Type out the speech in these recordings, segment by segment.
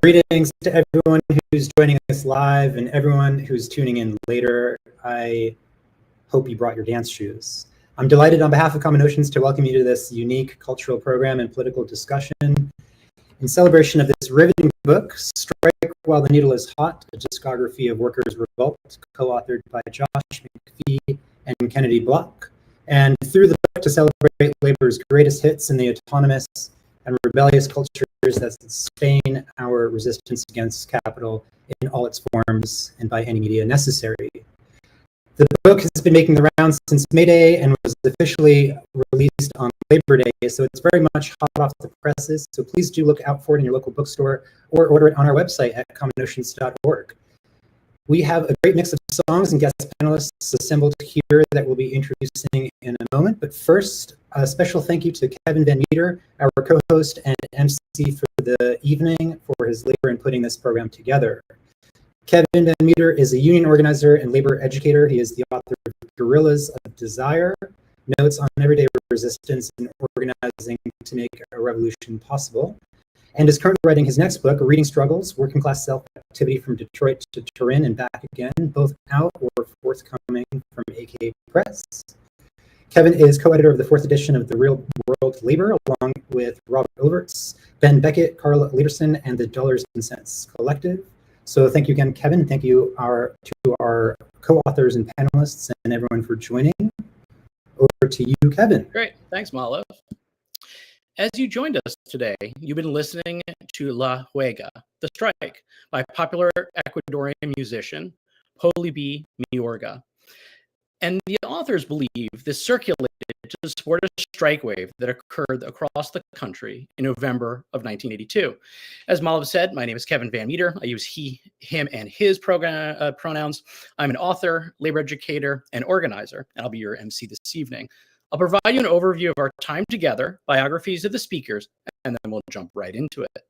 Greetings to everyone who's joining us live and everyone who's tuning in later. I hope you brought your dance shoes. I'm delighted on behalf of Common Oceans to welcome you to this unique cultural program and political discussion in celebration of this riveting book, Strike While the Needle is Hot, a discography of workers' revolt, co-authored by Josh McPhee and Kennedy Block. And through the book to celebrate labor's greatest hits in the autonomous and rebellious cultures that sustain our resistance against capital in all its forms and by any media necessary. The book has been making the rounds since May Day and was officially released on Labor Day, so it's very much hot off the presses. So please do look out for it in your local bookstore or order it on our website at commonoceans.org. We have a great mix of songs and guest panelists assembled here that we'll be introducing in a moment. But first, a special thank you to Kevin Van Meter, our co-host and MC for the evening, for his labor in putting this program together. Kevin Van Meter is a union organizer and labor educator. He is the author of Guerrillas of Desire, Notes on Everyday Resistance and Organizing to Make a Revolution Possible, and is currently writing his next book, Reading Struggles, Working Class Self-Activity from Detroit to Turin and Back Again, both out or forthcoming from AK Press. Kevin is co-editor of the 4th edition of The Real World Labor, along with Robert Overts, Ben Beckett, Carl Lederson, and the Dollars and Cents Collective. So thank you again, Kevin, and thank you to our co-authors and panelists and everyone for joining. Over to you, Kevin. Great, thanks, Malo. As you joined us today, you've been listening to La Huelga, The Strike, by popular Ecuadorian musician Polybi Mayorga. And the authors believe this circulated to support a strike wave that occurred across the country in November of 1982. As Malav said, my name is Kevin Van Meter. I use he, him, and his pronouns. I'm an author, labor educator, and organizer, and I'll be your MC this evening. I'll provide you an overview of our time together, biographies of the speakers, and then we'll jump right into it.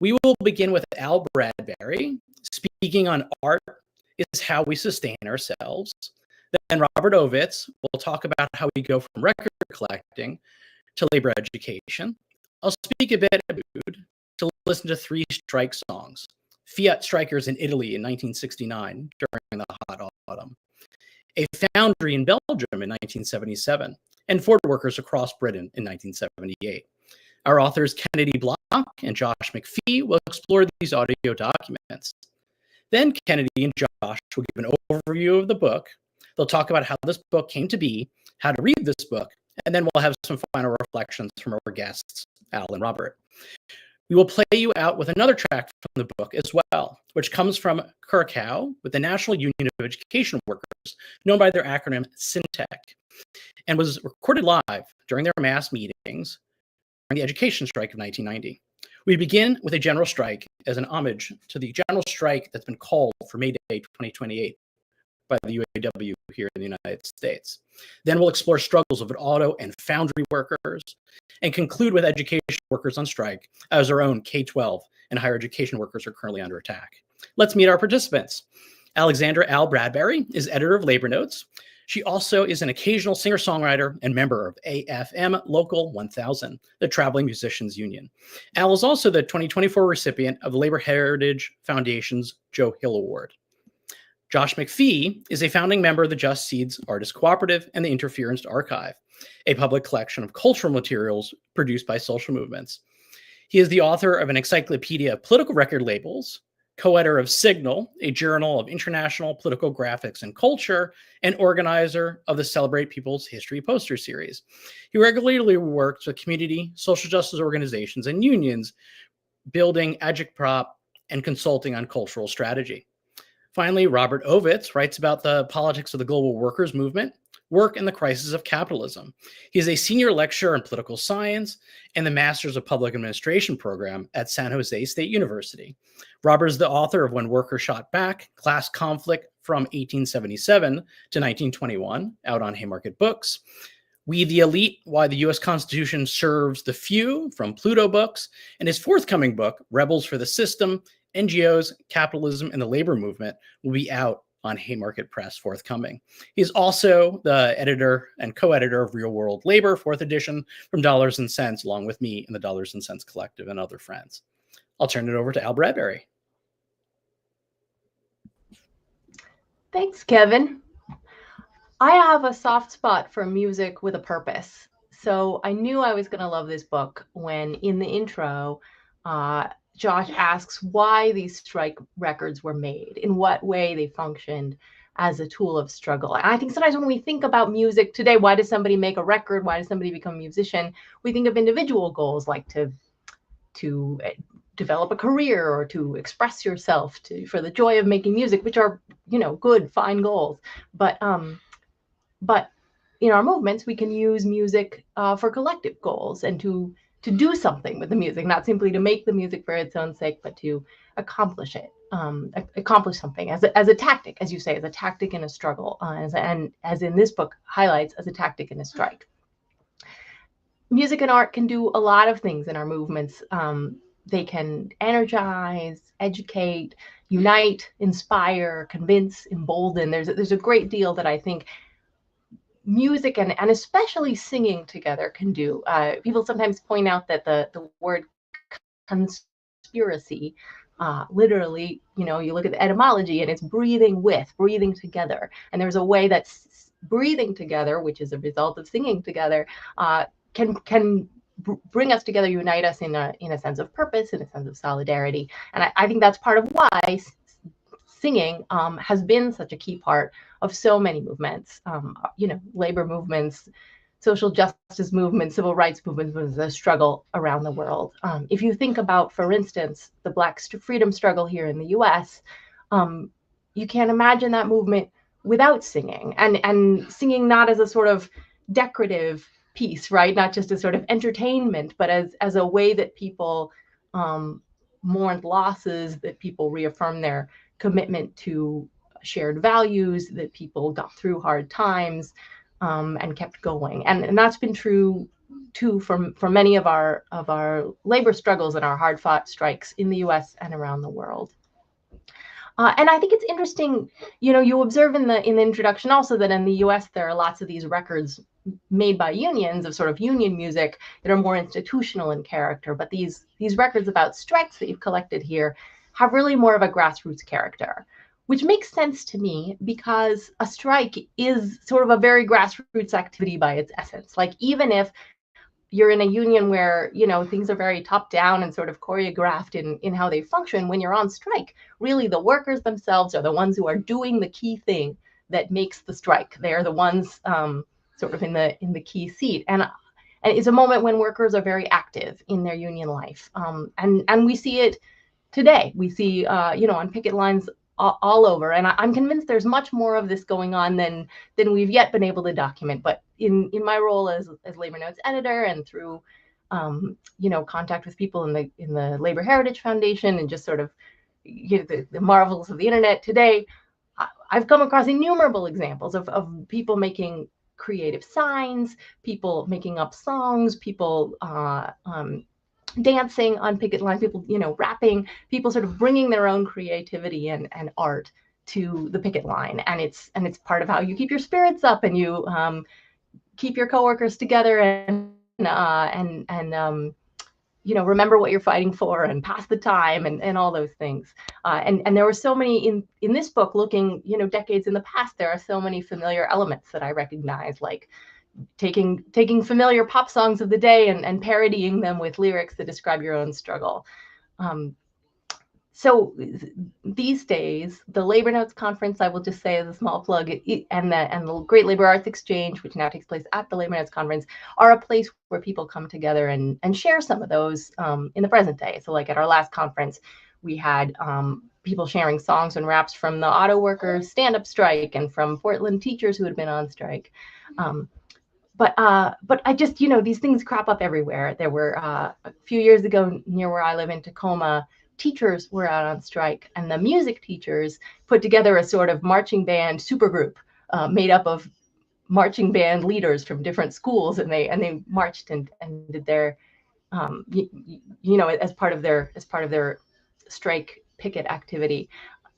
We will begin with Al Bradbury. Speaking on art is how we sustain ourselves. Then Robert Ovitz will talk about how we go from record collecting to labor education. I'll speak a bit about food to listen to 3 strike songs. Fiat strikers in Italy in 1969 during the hot autumn. A foundry in Belgium in 1977, and Ford workers across Britain in 1978. Our authors Kennedy Block and Josh McPhee will explore these audio documents. Then Kennedy and Josh will give an overview of the book. They'll talk about how this book came to be, how to read this book, and then we'll have some final reflections from our guests, Al and Robert. We will play you out with another track from the book as well, which comes from Curacao with the National Union of Education Workers, known by their acronym SYNTEC, and was recorded live during their mass meetings during the education strike of 1990. We begin with a general strike as an homage to the general strike that's been called for May Day 2028 by the UAW here in the United States. Then we'll explore struggles of auto and foundry workers and conclude with education workers on strike as our own K-12 and higher education workers are currently under attack. Let's meet our participants. Alexandra Al Bradbury is editor of Labor Notes. She also is an occasional singer-songwriter and member of AFM Local 1000, the Traveling Musicians Union. Al is also the 2024 recipient of the Labor Heritage Foundation's Joe Hill Award. Josh McPhee is a founding member of the Just Seeds Artist Cooperative and the Interference Archive, a public collection of cultural materials produced by social movements. He is the author of an encyclopedia of political record labels, co-editor of Signal, a journal of international political graphics and culture, and organizer of the Celebrate People's History poster series. He regularly works with community, social justice organizations, and unions, building agitprop and consulting on cultural strategy. Finally, Robert Ovitz writes about the politics of the global workers movement, work, and the crisis of capitalism. He is a senior lecturer in political science and the Masters of Public Administration program at San Jose State University. Robert is the author of When Workers Shot Back, Class Conflict from 1877 to 1921, out on Haymarket Books. We the Elite, Why the U.S. Constitution Serves the Few, from Pluto Books, and his forthcoming book, Rebels for the System, NGOs, Capitalism, and the Labor Movement, will be out on Haymarket Press forthcoming. He's also the editor and co-editor of Real World Labor, 4th edition, from Dollars and Cents, along with me and the Dollars and Cents Collective and other friends. I'll turn it over to Al Bradbury. Thanks, Kevin. I have a soft spot for music with a purpose. So I knew I was going to love this book when in the intro, Josh asks why these strike records were made, in what way they functioned as a tool of struggle. And I think sometimes when we think about music today, why does somebody make a record? Why does somebody become a musician? We think of individual goals like to develop a career or to express yourself for the joy of making music, which are, good, fine goals. But in our movements, we can use music for collective goals and to do something with the music, not simply to make the music for its own sake, but to accomplish it, accomplish something as a tactic, as you say, as a tactic in a struggle, and as in this book highlights, as a tactic in a strike. Music and art can do a lot of things in our movements. They can energize, educate, unite, inspire, convince, embolden. There's a great deal that I think music and especially singing together can do. People sometimes point out that the word conspiracy, literally, you look at the etymology and it's breathing with, breathing together. And there's a way that breathing together, which is a result of singing together, can bring us together, unite us in a sense of purpose, in a sense of solidarity. And I think that's part of why singing has been such a key part of so many movements, labor movements, social justice movements, civil rights movements, was a struggle around the world. If you think about, for instance, the Black freedom struggle here in the US, you can't imagine that movement without singing, and singing not as a sort of decorative piece, right? Not just a sort of entertainment, but as a way that people mourned losses, that people reaffirmed their commitment to shared values, that people got through hard times and kept going. And that's been true too for many of our labor struggles and our hard-fought strikes in the U.S. and around the world. And I think it's interesting, you observe in the introduction also that in the U.S. there are lots of these records made by unions of sort of union music that are more institutional in character. But these records about strikes that you've collected here have really more of a grassroots character, which makes sense to me because a strike is sort of a very grassroots activity by its essence. Like, even if you're in a union where, things are very top down and sort of choreographed in how they function, when you're on strike, really the workers themselves are the ones who are doing the key thing that makes the strike. They are the ones sort of in the key seat. And it's a moment when workers are very active in their union life. And we see it today. We see, on picket lines all over. And I'm convinced there's much more of this going on than we've yet been able to document. But in my role as Labor Notes editor and through, contact with people in the Labor Heritage Foundation and just sort of the marvels of the internet today, I've come across innumerable examples of people making creative signs, people making up songs, people dancing on picket lines, people, rapping, people sort of bringing their own creativity and art to the picket line. And it's part of how you keep your spirits up and you keep your coworkers together and remember what you're fighting for and pass the time and all those things. And there were so many in this book, looking, decades in the past, there are so many familiar elements that I recognize, like taking familiar pop songs of the day and parodying them with lyrics that describe your own struggle. So these days, the Labor Notes Conference, I will just say as a small plug, and the Great Labor Arts Exchange, which now takes place at the Labor Notes Conference, are a place where people come together and share some of those in the present day. So like at our last conference, we had people sharing songs and raps from the auto workers stand-up strike and from Portland teachers who had been on strike. But I just, these things crop up everywhere. There were a few years ago near where I live in Tacoma, teachers were out on strike, and the music teachers put together a sort of marching band supergroup made up of marching band leaders from different schools, and they marched and did their, as part of their strike picket activity.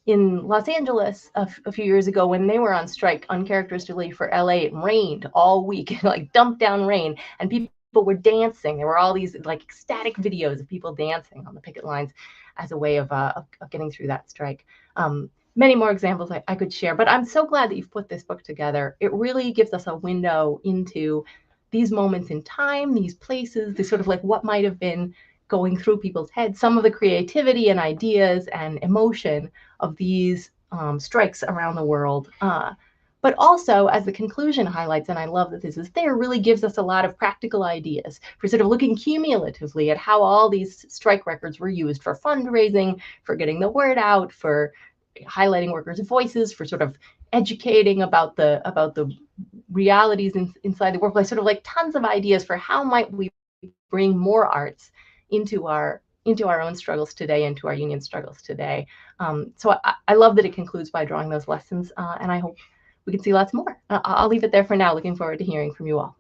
In Los Angeles a few years ago, when they were on strike, uncharacteristically for LA, it rained all week, like dumped down rain, and people were dancing. There were all these like ecstatic videos of people dancing on the picket lines as a way of getting through that strike. Many more examples I could share, but I'm so glad that you've put this book together. It really gives us a window into these moments in time, these places, this sort of like what might have been going through people's heads, some of the creativity and ideas and emotion of these strikes around the world. But also, as the conclusion highlights, and I love that this is there, really gives us a lot of practical ideas for sort of looking cumulatively at how all these strike records were used for fundraising, for getting the word out, for highlighting workers' voices, for sort of educating about the realities inside the workplace, sort of like tons of ideas for how might we bring more arts into our own struggles today, into our union struggles today. So I love that it concludes by drawing those lessons, and I hope we can see lots more. I'll leave it there for now. Looking forward to hearing from you all.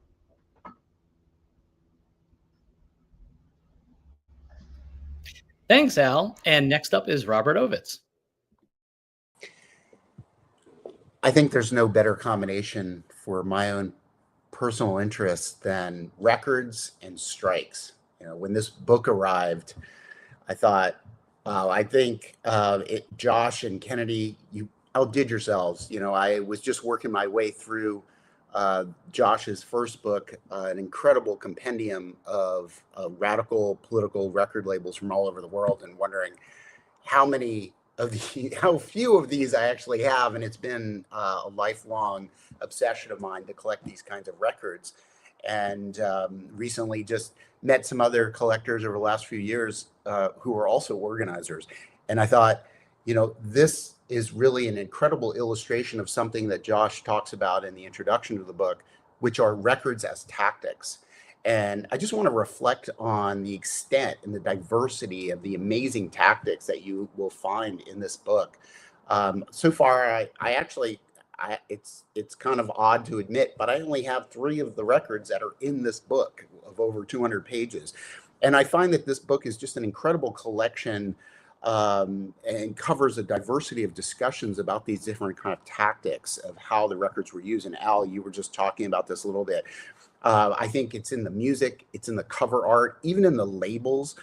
Thanks, Al. And next up is Robert Ovitz. I think there's no better combination for my own personal interests than records and strikes. When this book arrived, I thought, wow, I think Josh and Kennedy, you outdid yourselves. I was just working my way through Josh's first book, an incredible compendium of radical political record labels from all over the world, and wondering how few of these I actually have. And it's been a lifelong obsession of mine to collect these kinds of records. And recently just met some other collectors over the last few years who are also organizers. And I thought, this is really an incredible illustration of something that Josh talks about in the introduction to the book, which are records as tactics. And I just want to reflect on the extent and the diversity of the amazing tactics that you will find in this book. So far, it's kind of odd to admit, but I only have 3 of the records that are in this book. of over 200 pages. And I find that this book is just an incredible collection and covers a diversity of discussions about these different kind of tactics of how the records were used. And Al, you were just talking about this a little bit. I think it's in the music, it's in the cover art, even in the labels,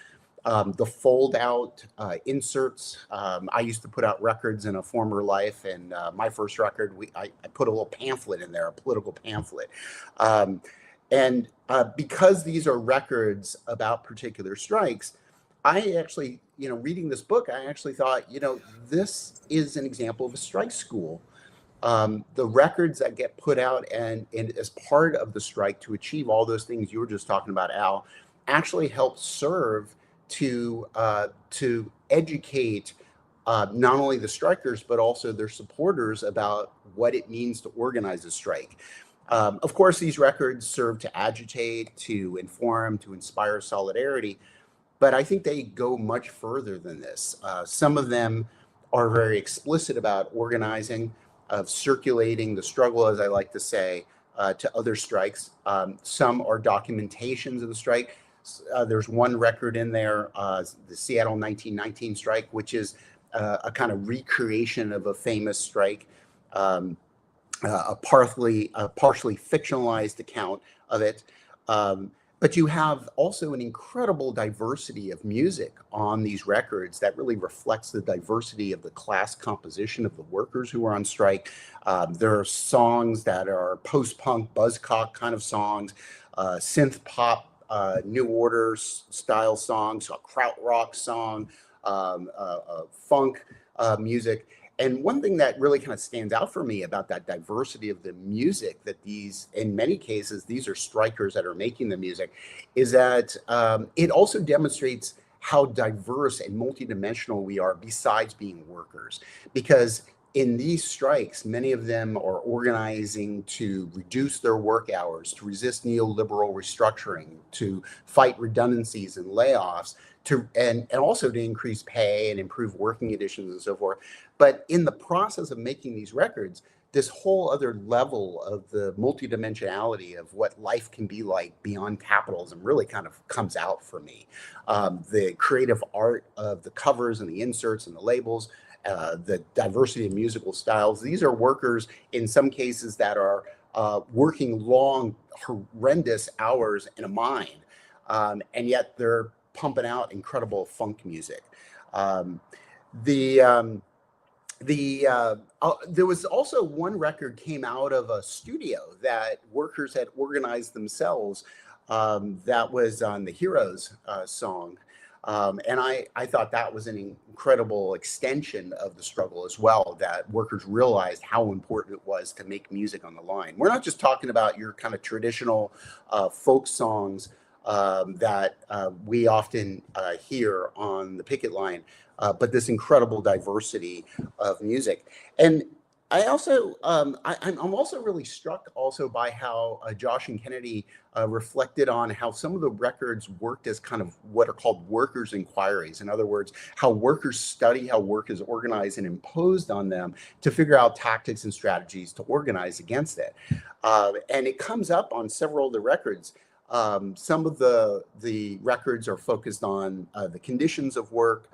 the fold out inserts. I used to put out records in a former life, and my first record, I put a little pamphlet in there, a political pamphlet. And because these are records about particular strikes, I actually, reading this book, I actually thought, this is an example of a strike school. The records that get put out and as part of the strike to achieve all those things you were just talking about, Al, actually help serve to educate not only the strikers, but also their supporters about what it means to organize a strike. Of course, these records serve to agitate, to inform, to inspire solidarity, but I think they go much further than this. Some of them are very explicit about organizing, of circulating the struggle, as I like to say, to other strikes. Some are documentations of the strike. There's one record in there, the Seattle 1919 strike, which is a kind of recreation of a famous strike, a partially fictionalized account of it. But you have also an incredible diversity of music on these records that really reflects the diversity of the class composition of the workers who are on strike. There are songs that are post-punk, buzzcock kind of songs, synth pop, New Order style songs, a krautrock song, funk music. And one thing that really kind of stands out for me about that diversity of the music, that these, in many cases, these are strikers that are making the music, is that it also demonstrates how diverse and multidimensional we are besides being workers. Because in these strikes, many of them are organizing to reduce their work hours, to resist neoliberal restructuring, to fight redundancies and layoffs, and also to increase pay and improve working conditions and so forth. But in the process of making these records, this whole other level of the multidimensionality of what life can be like beyond capitalism really kind of comes out for me. The creative art of the covers and the inserts and the labels, the diversity of musical styles. These are workers in some cases that are working long, horrendous hours in a mine, and yet they're pumping out incredible funk music. There was also one record came out of a studio that workers had organized themselves, that was on the Heroes song. And I thought that was an incredible extension of the struggle as well, that workers realized how important it was to make music on the line. We're not just talking about your kind of traditional folk songs that we often hear on the picket line, but this incredible diversity of music. And I also, I'm also really struck also by how Josh and Kennedy reflected on how some of the records worked as kind of what are called workers' inquiries. In other words, how workers study how work is organized and imposed on them to figure out tactics and strategies to organize against it. And it comes up on several of the records. Some of the records are focused on the conditions of work,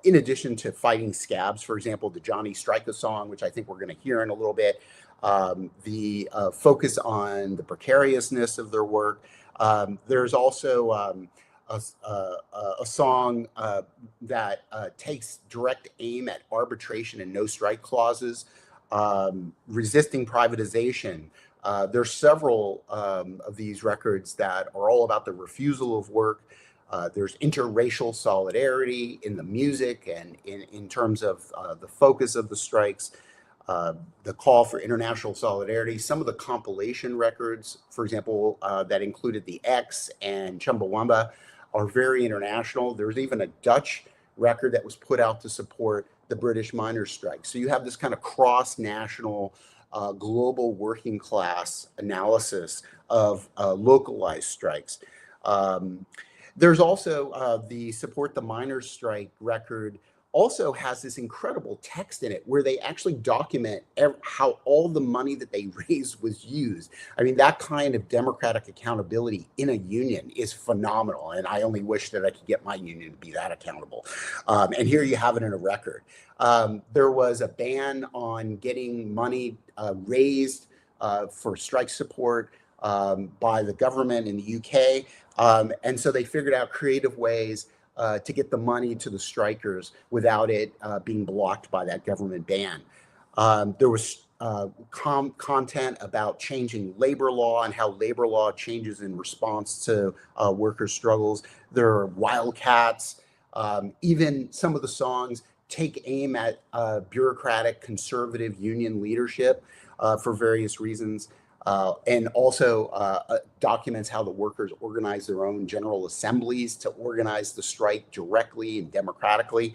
in addition to fighting scabs. For example, the Johnny Strike a song, which I think we're going to hear in a little bit, the focus on the precariousness of their work. There's also a song that takes direct aim at arbitration and no strike clauses, resisting privatization. There's several of these records that are all about the refusal of work. There's interracial solidarity in the music and in terms of the focus of the strikes, the call for international solidarity. Some of the compilation records, for example, that included the X and Chumbawamba, are very international. There's even a Dutch record that was put out to support the British miners' strike. So you have this kind of cross-national global working class analysis of localized strikes. There's also the Support the Miners' Strike record also has this incredible text in it where they actually document how all the money that they raised was used. I mean, that kind of democratic accountability in a union is phenomenal. And I only wish that I could get my union to be that accountable. And here you have it in a record. There was a ban on getting money raised for strike support by the government in the UK. And so they figured out creative ways to get the money to the strikers without it being blocked by that government ban. There was content about changing labor law and how labor law changes in response to workers' struggles. There are wildcats. Even some of the songs take aim at bureaucratic conservative union leadership for various reasons. And also documents how the workers organize their own general assemblies to organize the strike directly and democratically.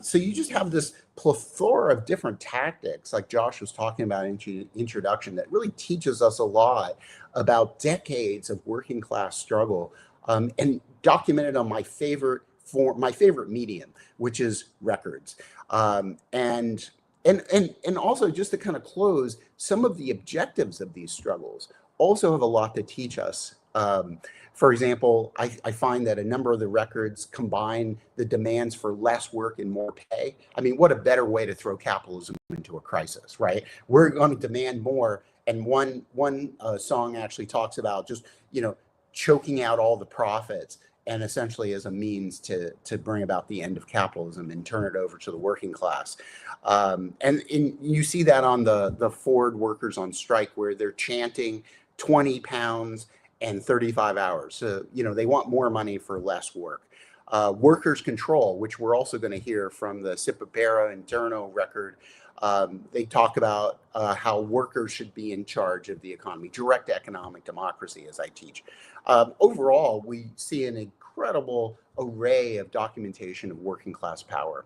So you just have this plethora of different tactics, like Josh was talking about in introduction, that really teaches us a lot about decades of working class struggle, and documented on my favorite medium, which is records. And also, just to kind of close, some of the objectives of these struggles also have a lot to teach us. For example, I find that a number of the records combine the demands for less work and more pay. I mean, what a better way to throw capitalism into a crisis, right? We're going to demand more. And one song actually talks about just, choking out all the profits, and essentially as a means to bring about the end of capitalism and turn it over to the working class. And you see that on the Ford workers on strike, where they're chanting 20 pounds and 35 hours. So, they want more money for less work. Workers' control, which we're also going to hear from the Cipapera Interno record. They talk about how workers should be in charge of the economy, direct economic democracy, as I teach. Overall, we see an incredible array of documentation of working class power.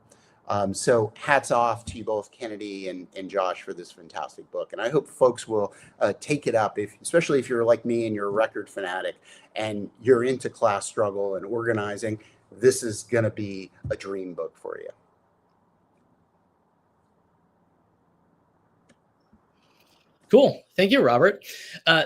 So hats off to you both, Kennedy and Josh, for this fantastic book. And I hope folks will take it up, especially if you're like me and you're a record fanatic and you're into class struggle and organizing. This is going to be a dream book for you. Cool. Thank you, Robert.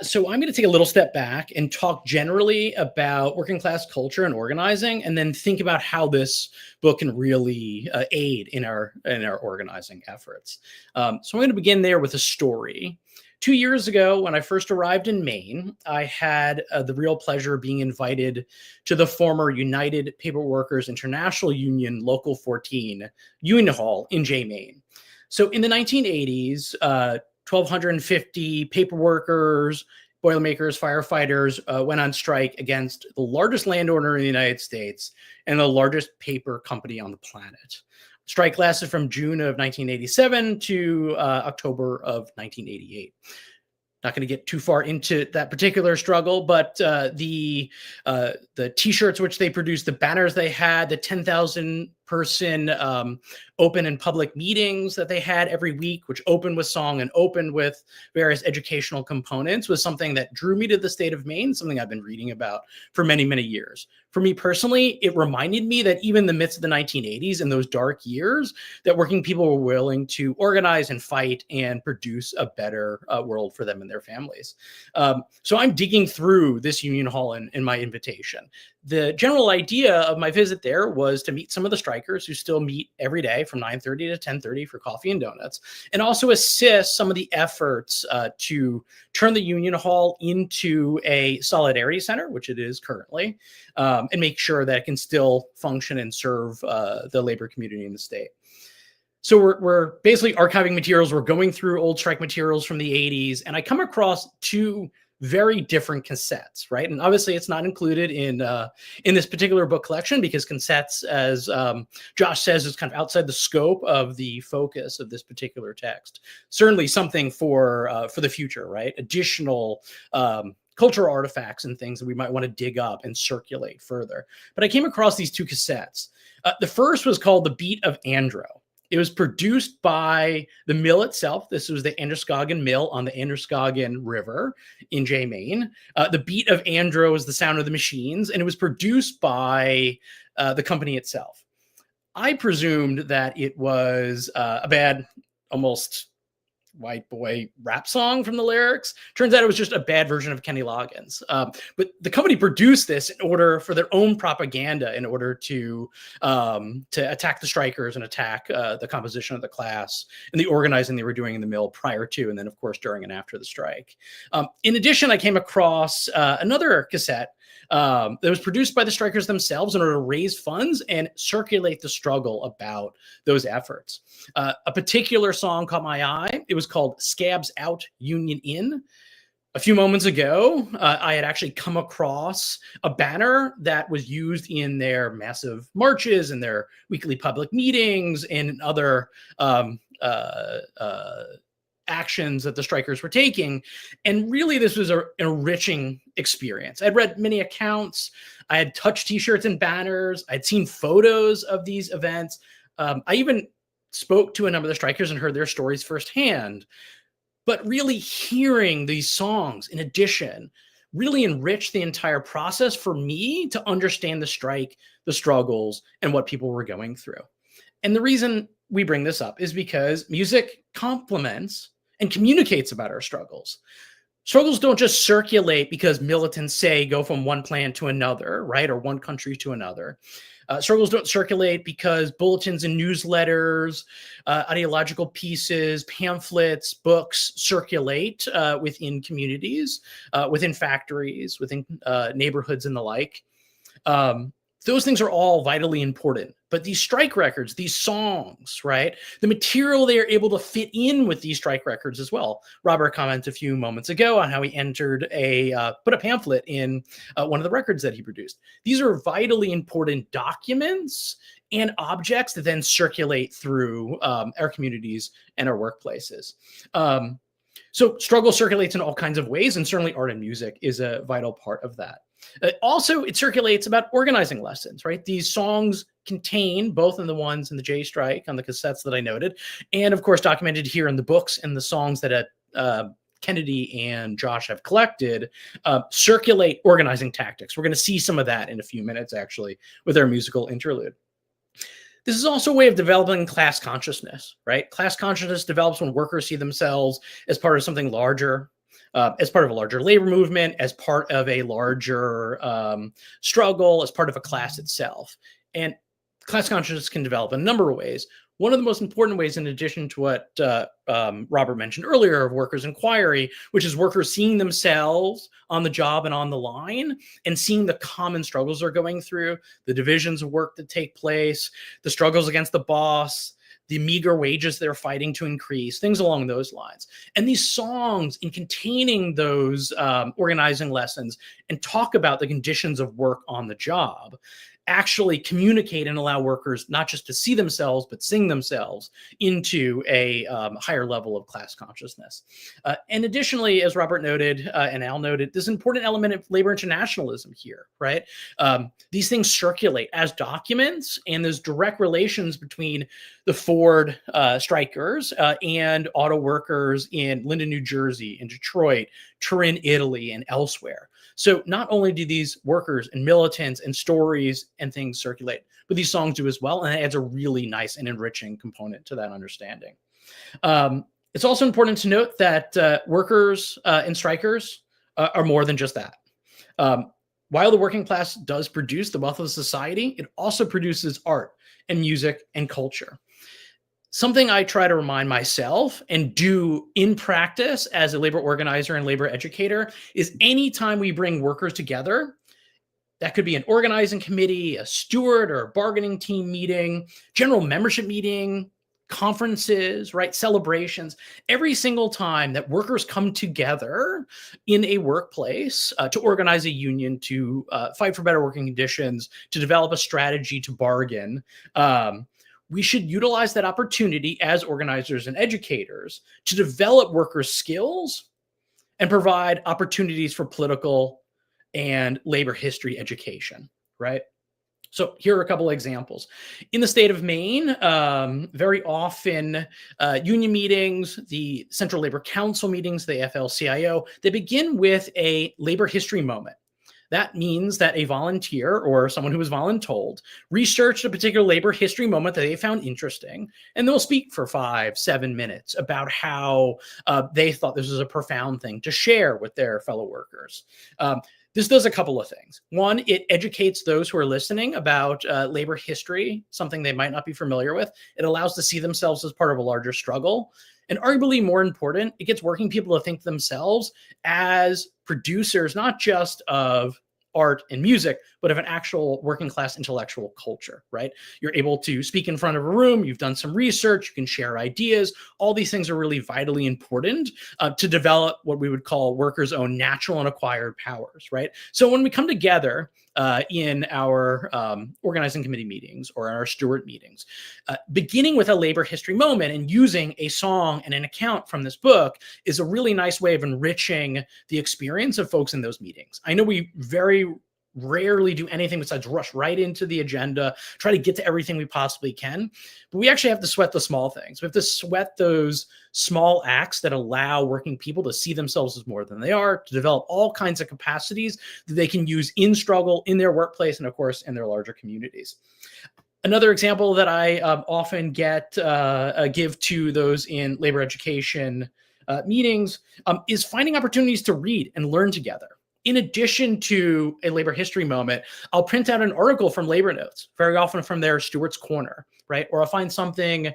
So I'm going to take a little step back and talk generally about working class culture and organizing, and then think about how this book can really aid in our organizing efforts. So I'm going to begin there with a story. 2 years ago, when I first arrived in Maine, I had the real pleasure of being invited to the former United Paperworkers International Union Local 14 Union Hall in Jay, Maine. So in the 1980s, 1,250 paper workers, boilermakers, firefighters went on strike against the largest landowner in the United States and the largest paper company on the planet. Strike lasted from June of 1987 to October of 1988. Not going to get too far into that particular struggle, but the T-shirts which they produced, the banners they had, the 10,000-person open and public meetings that they had every week, which opened with song and opened with various educational components, was something that drew me to the state of Maine, something I've been reading about for many, many years. For me personally, it reminded me that even in the midst of the 1980s and those dark years, that working people were willing to organize and fight and produce a better world for them and their families. So I'm digging through this union hall in my invitation. The general idea of my visit there was to meet some of the strikers who still meet every day from 9:30 to 10:30 for coffee and donuts, and also assist some of the efforts to turn the union hall into a solidarity center, which it is currently, and make sure that it can still function and serve the labor community in the state. So we're basically archiving materials. We're going through old strike materials from the 80s, and I come across two very different cassettes, right? And obviously it's not included in this particular book collection because cassettes, as Josh says, is kind of outside the scope of the focus of this particular text. Certainly something for the future, right? Additional cultural artifacts and things that we might want to dig up and circulate further. But I came across these two cassettes. The first was called The Beat of Andro. It was produced by the mill itself. This was the Androscoggin Mill on the Androscoggin River in Jay, Maine. The beat of Andro is the sound of the machines, and it was produced by the company itself. I presumed that it was a bad, almost white boy rap song from the lyrics. Turns out it was just a bad version of Kenny Loggins. But the company produced this in order for their own propaganda, in order to attack the strikers and attack the composition of the class and the organizing they were doing in the mill prior to, and then of course during and after the strike. In addition, I came across another cassette that was produced by the strikers themselves in order to raise funds and circulate the struggle about those efforts. A particular song caught my eye. It was called Scabs Out, Union In. A few moments ago, I had actually come across a banner that was used in their massive marches and their weekly public meetings and other actions that the strikers were taking. And really, this was an enriching experience. I'd read many accounts. I had touched t-shirts and banners. I'd seen photos of these events. I even spoke to a number of the strikers and heard their stories firsthand. But really hearing these songs, in addition, really enriched the entire process for me to understand the strike, the struggles, and what people were going through. And the reason we bring this up is because music complements and communicates about our struggles. Struggles don't just circulate because militants say go from one plan to another, right? Or one country to another. Struggles don't circulate because bulletins and newsletters, ideological pieces, pamphlets, books circulate within communities, within factories, within neighborhoods and the like. Those things are all vitally important. But these strike records, these songs, right? The material they are able to fit in with these strike records as well. Robert commented a few moments ago on how he entered put a pamphlet in one of the records that he produced. These are vitally important documents and objects that then circulate through our communities and our workplaces. So struggle circulates in all kinds of ways, and certainly art and music is a vital part of that. Also, it circulates about organizing lessons, right? These songs contain, both in the ones in the J Strike on the cassettes that I noted, and of course documented here in the books and the songs that Kennedy and Josh have collected, circulate organizing tactics. We're going to see some of that in a few minutes, actually, with our musical interlude. This is also a way of developing class consciousness, right? Class consciousness develops when workers see themselves as part of something larger, as part of a larger labor movement, as part of a larger struggle, as part of a class itself. And class consciousness can develop in a number of ways. One of the most important ways, in addition to what Robert mentioned earlier of workers' inquiry, which is workers seeing themselves on the job and on the line and seeing the common struggles they're going through, the divisions of work that take place, the struggles against the boss, the meager wages they're fighting to increase, things along those lines. And these songs, in containing those organizing lessons and talk about the conditions of work on the job, actually communicate and allow workers not just to see themselves, but sing themselves into a higher level of class consciousness. And additionally, as Robert noted and Al noted, there's an important element of labor internationalism here, right? These things circulate as documents, and there's direct relations between the Ford strikers and auto workers in Linden, New Jersey, in Detroit, Turin, Italy, and elsewhere. So not only do these workers and militants and stories and things circulate, but these songs do as well, and it adds a really nice and enriching component to that understanding. It's also important to note that workers and strikers are more than just that. While the working class does produce the wealth of society, it also produces art and music and culture. Something I try to remind myself and do in practice as a labor organizer and labor educator is anytime we bring workers together, that could be an organizing committee, a steward or a bargaining team meeting, general membership meeting, conferences, right? Celebrations. Every single time that workers come together in a workplace to organize a union, to fight for better working conditions, to develop a strategy to bargain, we should utilize that opportunity as organizers and educators to develop workers' skills and provide opportunities for political and labor history education, right? So here are a couple of examples. In the state of Maine, very often union meetings, the Central Labor Council meetings, the AFL-CIO, they begin with a labor history moment. That means that a volunteer or someone who was voluntold researched a particular labor history moment that they found interesting, and they'll speak for 5-7 minutes about how they thought this was a profound thing to share with their fellow workers. This does a couple of things. One, it educates those who are listening about labor history, something they might not be familiar with. It allows to see themselves as part of a larger struggle. And arguably more important, it gets working people to think themselves as producers, not just of art and music, but of an actual working class intellectual culture, right? You're able to speak in front of a room, you've done some research, you can share ideas. All these things are really vitally important to develop what we would call workers' own natural and acquired powers, right? So when we come together in our organizing committee meetings or our steward meetings, beginning with a labor history moment and using a song and an account from this book is a really nice way of enriching the experience of folks in those meetings. I know we very rarely do anything besides rush right into the agenda, try to get to everything we possibly can. But we actually have to sweat the small things. We have to sweat those small acts that allow working people to see themselves as more than they are, to develop all kinds of capacities that they can use in struggle, in their workplace, and of course, in their larger communities. Another example that I often give to those in labor education meetings is finding opportunities to read and learn together. In addition to a labor history moment, I'll print out an article from Labor Notes, very often from their Stewart's Corner, right? Or I'll find something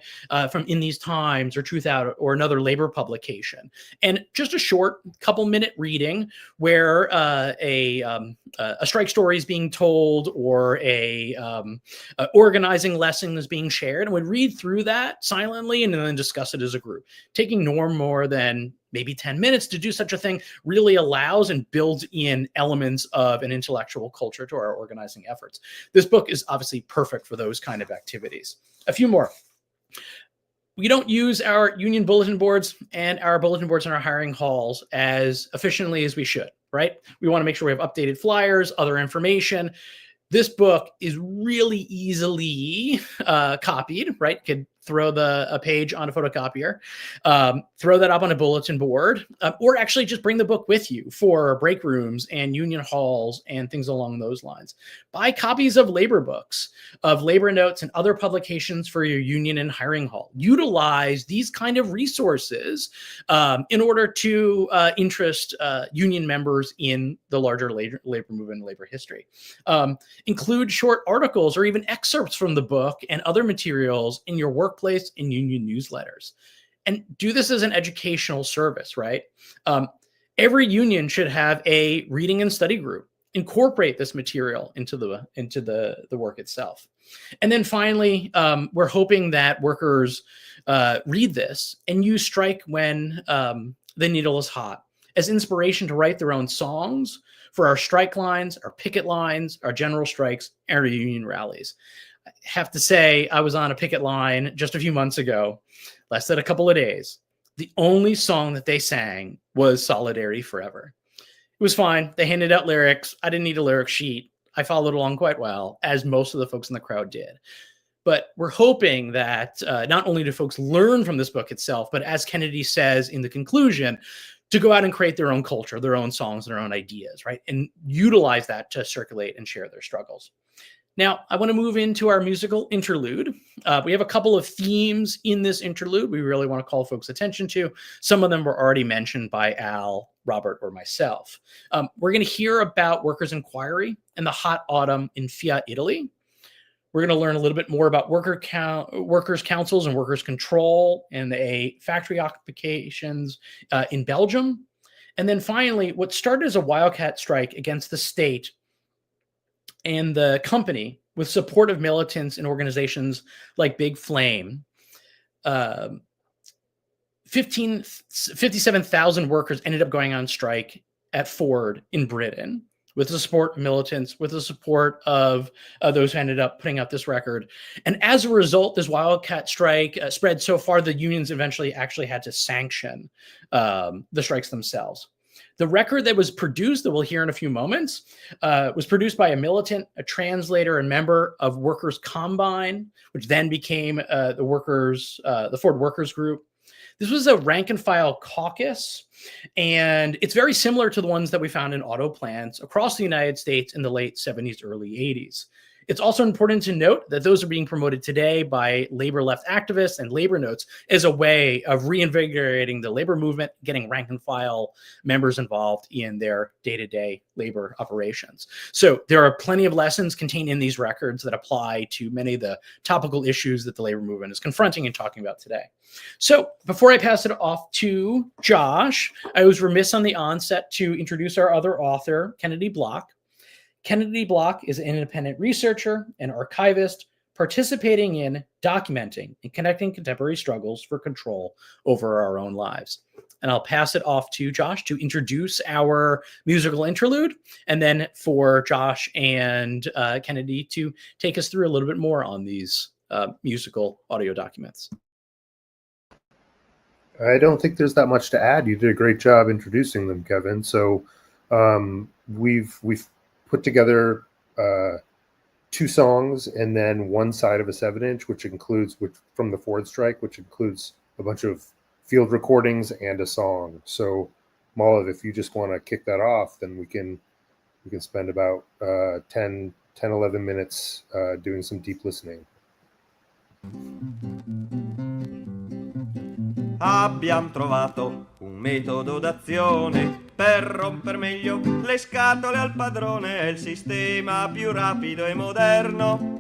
from In These Times or Truth Out or another labor publication. And just a short couple-minute reading where a strike story is being told or a organizing lesson is being shared, and would read through that silently and then discuss it as a group. Taking no more than maybe 10 minutes to do such a thing really allows and builds in elements of an intellectual culture to our organizing efforts. This book is obviously perfect for those kind of activities. A few more. We don't use our union bulletin boards and our bulletin boards in our hiring halls as efficiently as we should, right? We want to make sure we have updated flyers, other information. This book is really easily copied, right? Could throw a page on a photocopier, throw that up on a bulletin board, or actually just bring the book with you for break rooms and union halls and things along those lines. Buy copies of labor books, of labor notes and other publications for your union and hiring hall. Utilize these kind of resources in order to interest union members in the larger labor movement and labor history. Include short articles or even excerpts from the book and other materials in your workplace and union newsletters. And do this as an educational service, right? Every union should have a reading and study group. Incorporate this material into the work itself. And then finally, we're hoping that workers read this and use strike when the needle is hot as inspiration to write their own songs for our strike lines, our picket lines, our general strikes, and our union rallies. I have to say, I was on a picket line just a few months ago, less than a couple of days. The only song that they sang was Solidarity Forever. It was fine. They handed out lyrics. I didn't need a lyric sheet. I followed along quite well, as most of the folks in the crowd did. But we're hoping that not only do folks learn from this book itself, but as Kennedy says in the conclusion, to go out and create their own culture, their own songs, their own ideas, right? And utilize that to circulate and share their struggles. Now, I want to move into our musical interlude. We have a couple of themes in this interlude we really want to call folks' attention to. Some of them were already mentioned by Al, Robert, or myself. We're going to hear about workers' inquiry and the hot autumn in Fiat, Italy. We're going to learn a little bit more about workers' councils and workers' control and the factory occupations in Belgium. And then finally, what started as a wildcat strike against the state and the company with support of militants and organizations like Big Flame. 57,000 workers ended up going on strike at Ford in Britain with the support of militants, with the support of those who ended up putting out this record. And as a result, this wildcat strike spread so far, the unions eventually actually had to sanction the strikes themselves. The record that was produced, that we'll hear in a few moments, was produced by a militant, a translator, and member of Workers' Combine, which then became the Ford Workers Group. This was a rank and file caucus, and it's very similar to the ones that we found in auto plants across the United States in the late 70s, early 80s. It's also important to note that those are being promoted today by labor left activists and labor notes as a way of reinvigorating the labor movement, getting rank and file members involved in their day-to-day labor operations. So there are plenty of lessons contained in these records that apply to many of the topical issues that the labor movement is confronting and talking about today. So before I pass it off to Josh, I was remiss on the onset to introduce our other author, Kennedy Block. Kennedy Block is an independent researcher and archivist participating in, documenting, and connecting contemporary struggles for control over our own lives. And I'll pass it off to Josh to introduce our musical interlude, and then for Josh and Kennedy to take us through a little bit more on these musical audio documents. I don't think there's that much to add. You did a great job introducing them, Kevin. So we've put together 2 songs and then one side of a 7-inch, which includes from the Ford strike, which includes a bunch of field recordings and a song. So Malav, if you just want to kick that off, then we can spend about 10, 11 minutes doing some deep listening. Abbiamo trovato un metodo d'azione per romper meglio le scatole al padrone. È il sistema più rapido e moderno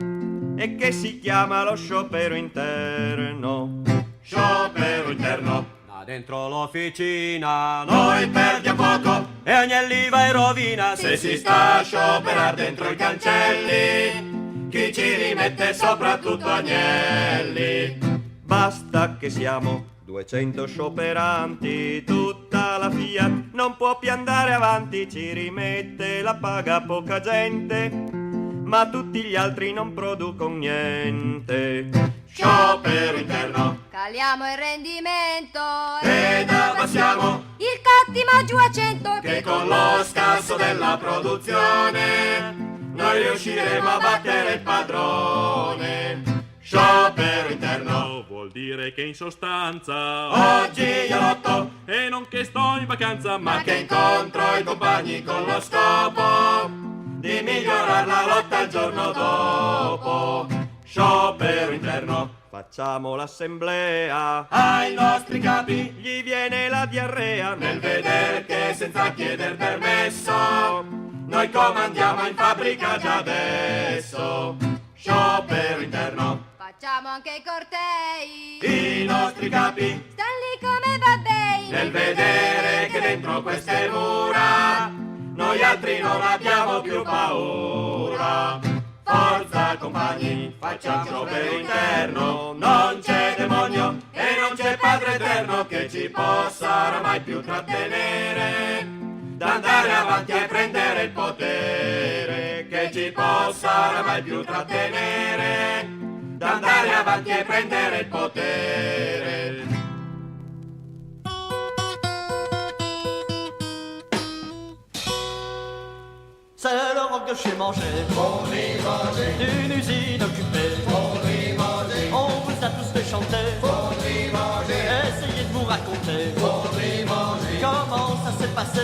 e che si chiama lo sciopero interno. Sciopero interno. Da dentro l'officina noi perdiamo poco e Agnelli va in rovina se si sta a scioperare dentro i cancelli. Chi ci rimette soprattutto Agnelli. Basta che siamo 200 scioperanti, tutta la Fiat non può più andare avanti, ci rimette la paga poca gente, ma tutti gli altri non producono niente. Sciopero interno, caliamo il rendimento ed abbassiamo il cottimo giù a 100, che con lo scasso della produzione noi riusciremo a battere il padrone. Sciopero interno vuol dire che in sostanza oggi io lotto e non che sto in vacanza, ma che incontro i compagni con lo scopo di migliorare la lotta il giorno dopo. Sciopero interno, facciamo l'assemblea, ai nostri capi gli viene la diarrea nel vedere che senza chiedere permesso noi comandiamo in fabbrica già adesso. Sciopero interno, facciamo anche i cortei, i nostri capi stan lì come babbei, nel vedere che dentro queste mura noi altri non abbiamo più paura. Forza compagni, facciamo sciopero interno, non c'è demonio e non c'è Padre Eterno che ci possa oramai più trattenere d'andare avanti e prendere il potere, che ci possa oramai più trattenere d'andare avanti e prendere il potere. C'est l'Europe que j'ai mangé, d'une usine occupée. On vous a tous fait chanter, essayez de vous raconter comment ça s'est passé.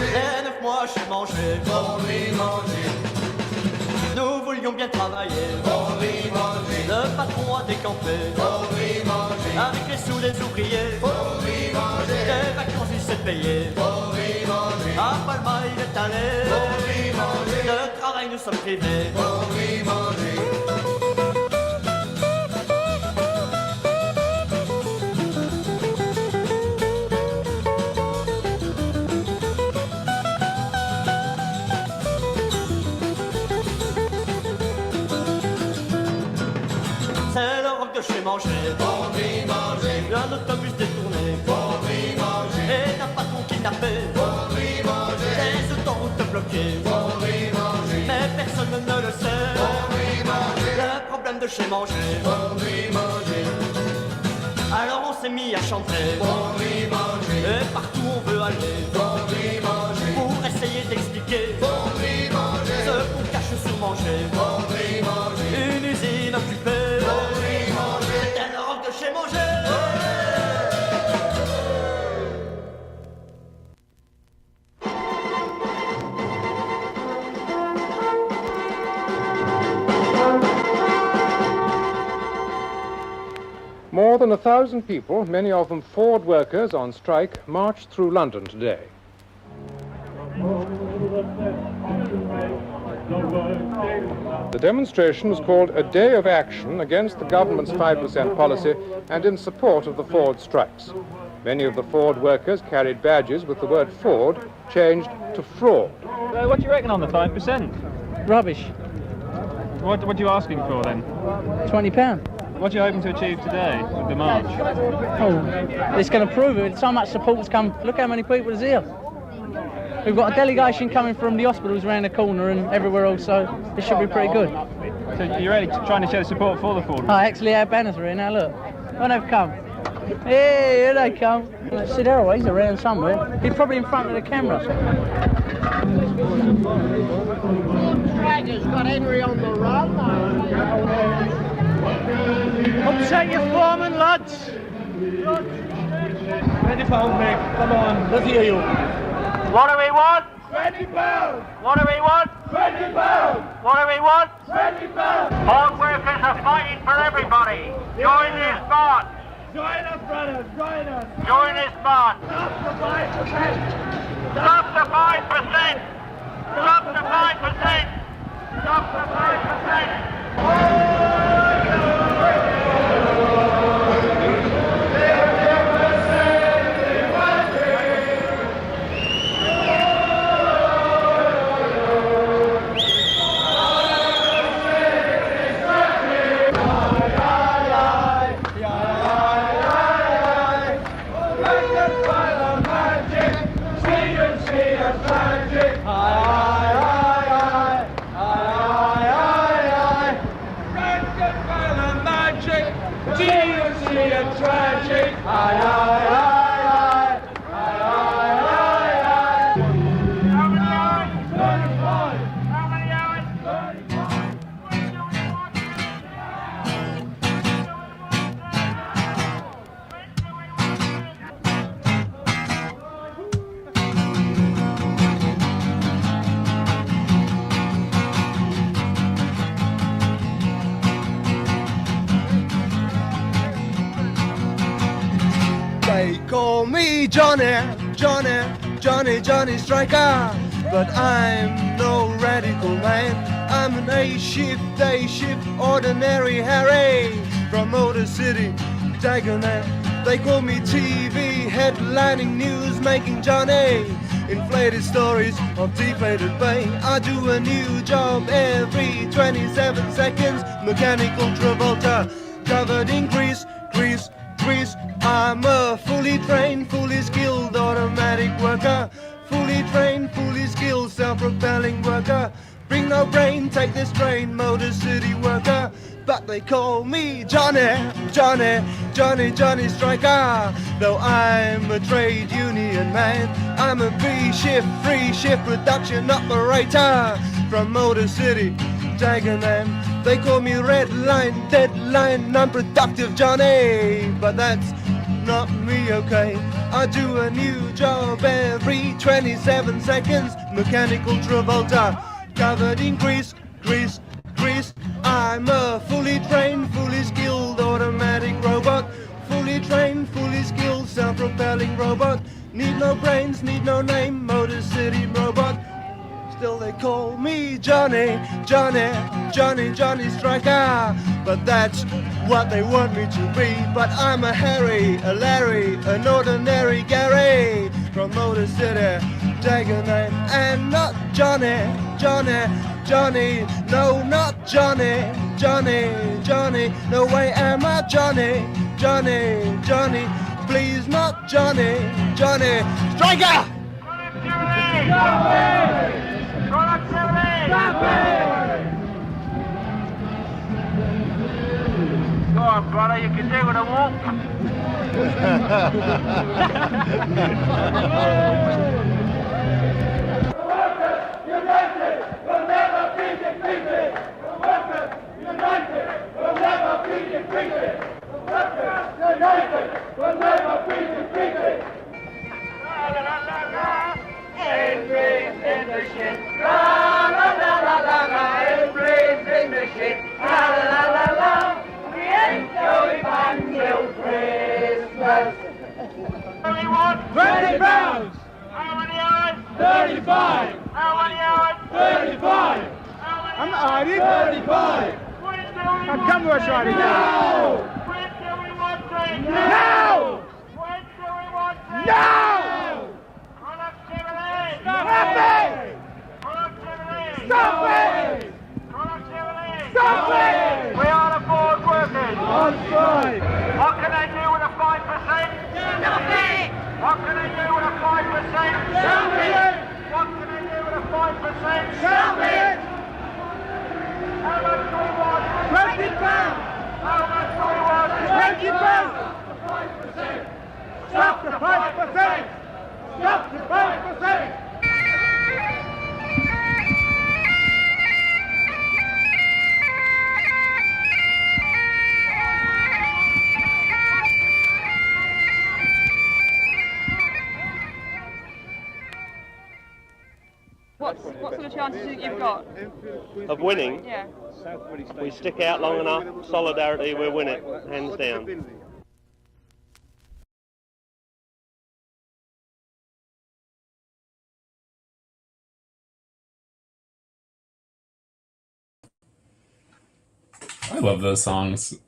Les 9 mois j'ai mangé, nous voulions bien travailler, le patron a décampé, avec les sous des ouvriers, les vacances il s'est payé. À Palma il est allé, de travail nous sommes privés. C'est l'Europe que j'ai mangé, un autobus détourné, et un patron kidnappé, des autoroutes bloquées, mais personne ne le sait, le problème de chez manger. Alors on s'est mis à chanter, et partout on veut aller, pour essayer d'expliquer ce qu'on cache sur manger. Une usine occupée, c'était l'Europe de chez manger. More than 1,000 people, many of them Ford workers on strike, marched through London today. The demonstration was called a day of action against the government's 5% policy and in support of the Ford strikes. Many of the Ford workers carried badges with the word Ford changed to fraud. What do you reckon on the 5%? Rubbish. What are you asking for then? £20. What are you hoping to achieve today with the march? Oh, it's going to prove it. So much support's come. Look how many people is here. We've got a delegation coming from the hospitals around the corner and everywhere else, so it should be pretty good. So you're really trying to show support for the Ford? Actually, our banners are here now, look. When they've come. Hey, here they come. See, there always around somewhere. He's probably in front of the camera. Strikers got Henry on the run. Upset your foreman, lads! £20, Mick, come on, let's hear you. What do we want? £20! What do we want? £20! What do we want? £20! Hard workers are fighting for everybody. Join this march. Join us, brothers, join us! Join this march. Stop the 5%! Stop the 5%. Stop the 5%. Stop the 5%. They call me Johnny Striker, but I'm no radical man. I'm an day shift, ordinary Harry from Motor City, Dagenham. They call me TV, headlining news, making Johnny. Inflated stories of deflated pay. I do a new job every 27 seconds. Mechanical Travolta, covered in grease. I'm a fully trained, fully skilled automatic worker. Fully trained, fully skilled, self-propelling worker. Bring no brain, take this train, Motor City worker. But they call me Johnny Striker. Though I'm a trade union man, I'm a B-shift, free shift production operator from Motor City, Dagenham. They call me red line, deadline, non-productive Johnny. But that's not me, okay? I do a new job every 27 seconds. Mechanical Travolta, covered in grease. I'm a fully trained, fully skilled automatic robot. Fully trained, fully skilled, self-propelling robot. Need no brains, need no name, Motor City robot. Still they call me Johnny Striker. But that's what they want me to be. But I'm a Harry, a Larry, an ordinary Gary from Motor City, Dagenham. And not Johnny, no, not Johnny, no way am I Johnny, please not Johnny, Striker! Go on, brother, you can do it a walk. United will never be defeated. The workers united will never be defeated. The workers united will never be defeated. La la la la la. Henry's in the shit. La la la la la la. Henry's in the shit. La la la la la. We ain't going back till 35. How many hours? 35. I'm Artie. 35. Now come to us, Artie. No. When do we want change? No. When do we want change? No. Productivity. Stop it. Productivity. Stop it. Productivity. Stop it. We are the board workers. On strike. What can they do with a 5%? What can they do with a 5%? Stop it. What can they do with a 5%? Stop it. How much do we want? 20 pounds. How much do we want? 20 pounds. Stop the 5%. Stop the 5%. What sort of chances do you think you've got? Of winning? Yeah. We stick out long enough, solidarity, we'll win it, hands down. I love those songs.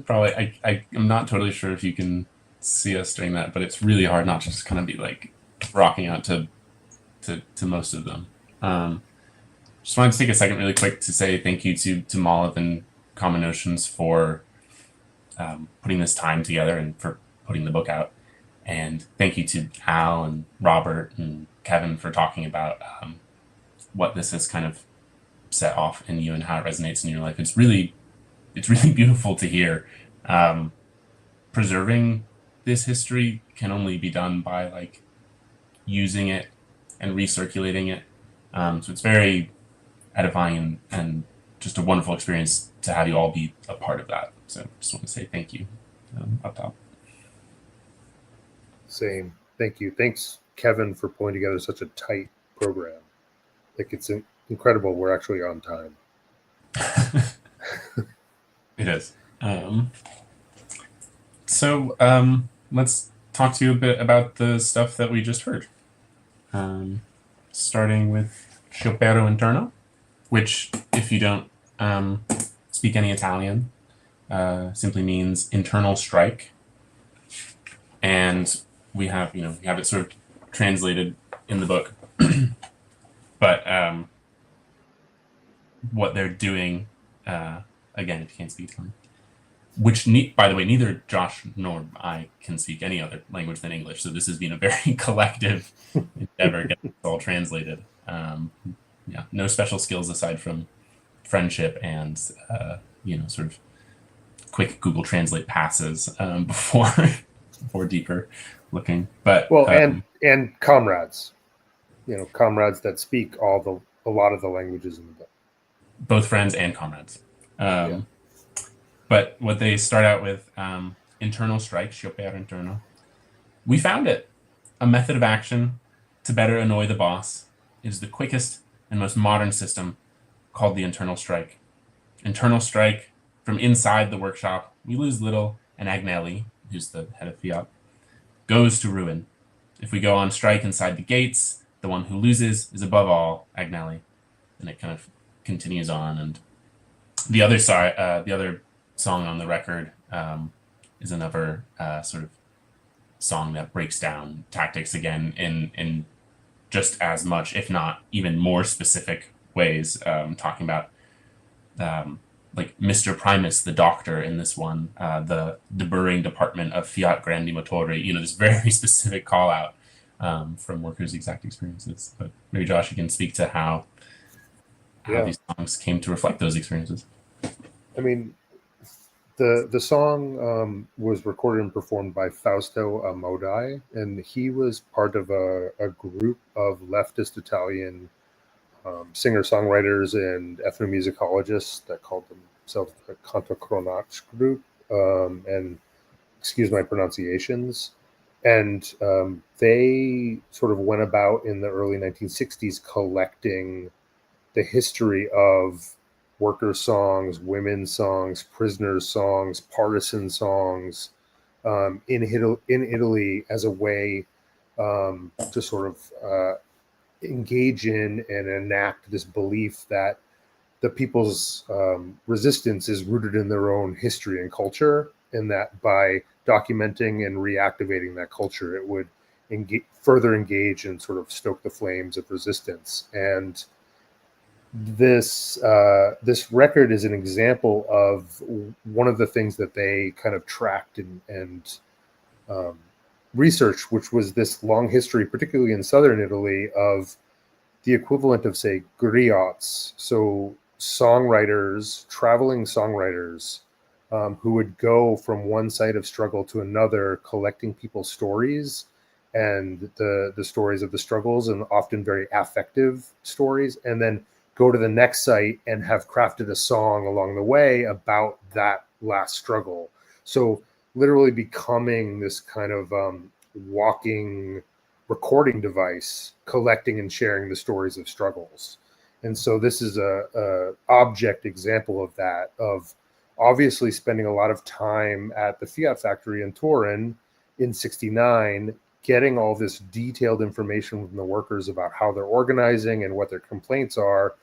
Probably, I'm not totally sure if you can see us doing that, but it's really hard not to just kind of be like rocking out to most of them. Just wanted to take a second really quick to say thank you to Molliv and Common Notions for putting this time together and for putting the book out. And thank you to Al and Robert and Kevin for talking about what this has kind of set off in you and how it resonates in your life. It's really beautiful to hear. Preserving this history can only be done by like using it and recirculating it. So it's very edifying and just a wonderful experience to have you all be a part of that. So just want to say thank you up top. Same. Thank you. Thanks, Kevin, for pulling together such a tight program. Like, it's incredible. We're actually on time. It is. So let's talk to you a bit about the stuff that we just heard. Starting with Sciopero Interno, which, if you don't speak any Italian, simply means internal strike. And we have it sort of translated in the book. But what they're doing, again, if you can't speak Italian, which, by the way, neither Josh nor I can speak any other language than English. So this has been a very collective endeavor getting it all translated. No special skills aside from friendship and, sort of quick Google Translate passes before deeper looking. But and comrades, comrades that speak a lot of the languages in the book. Both friends and comrades. But what they start out with, internal strike, Sciopero Interno. We found it. A method of action to better annoy the boss. It is the quickest and most modern system called the internal strike. Internal strike, from inside the workshop, we lose little, and Agnelli, who's the head of Fiat, goes to ruin. If we go on strike inside the gates, the one who loses is above all Agnelli. And it kind of continues on. And the other song on the record is another sort of song that breaks down tactics again in just as much, if not even more specific ways, talking about like Mr. Primus, the doctor in this one, the deburring department of Fiat Grandi Motori, this very specific call out from workers' exact experiences. But maybe Josh, you can speak to how these songs came to reflect those experiences. I mean, the song was recorded and performed by Fausto Amodei, and he was part of a group of leftist Italian singer-songwriters and ethnomusicologists that called themselves the Cantacronach group, and excuse my pronunciations. And they sort of went about in the early 1960s collecting the history of workers' songs, women's songs, prisoners' songs, partisan songs in Italy as a way to sort of engage in and enact this belief that the people's resistance is rooted in their own history and culture, and that by documenting and reactivating that culture, it would further engage and sort of stoke the flames of resistance. And this record is an example of one of the things that they kind of tracked and researched, which was this long history, particularly in southern Italy, of the equivalent of, say, griots. So traveling songwriters, who would go from one site of struggle to another, collecting people's stories and the stories of the struggles, and often very affective stories, and then go to the next site and have crafted a song along the way about that last struggle. So literally becoming this kind of walking recording device, collecting and sharing the stories of struggles. And so this is a object example of that, of obviously spending a lot of time at the Fiat factory in Turin in '69, getting all this detailed information from the workers about how they're organizing and what their complaints are,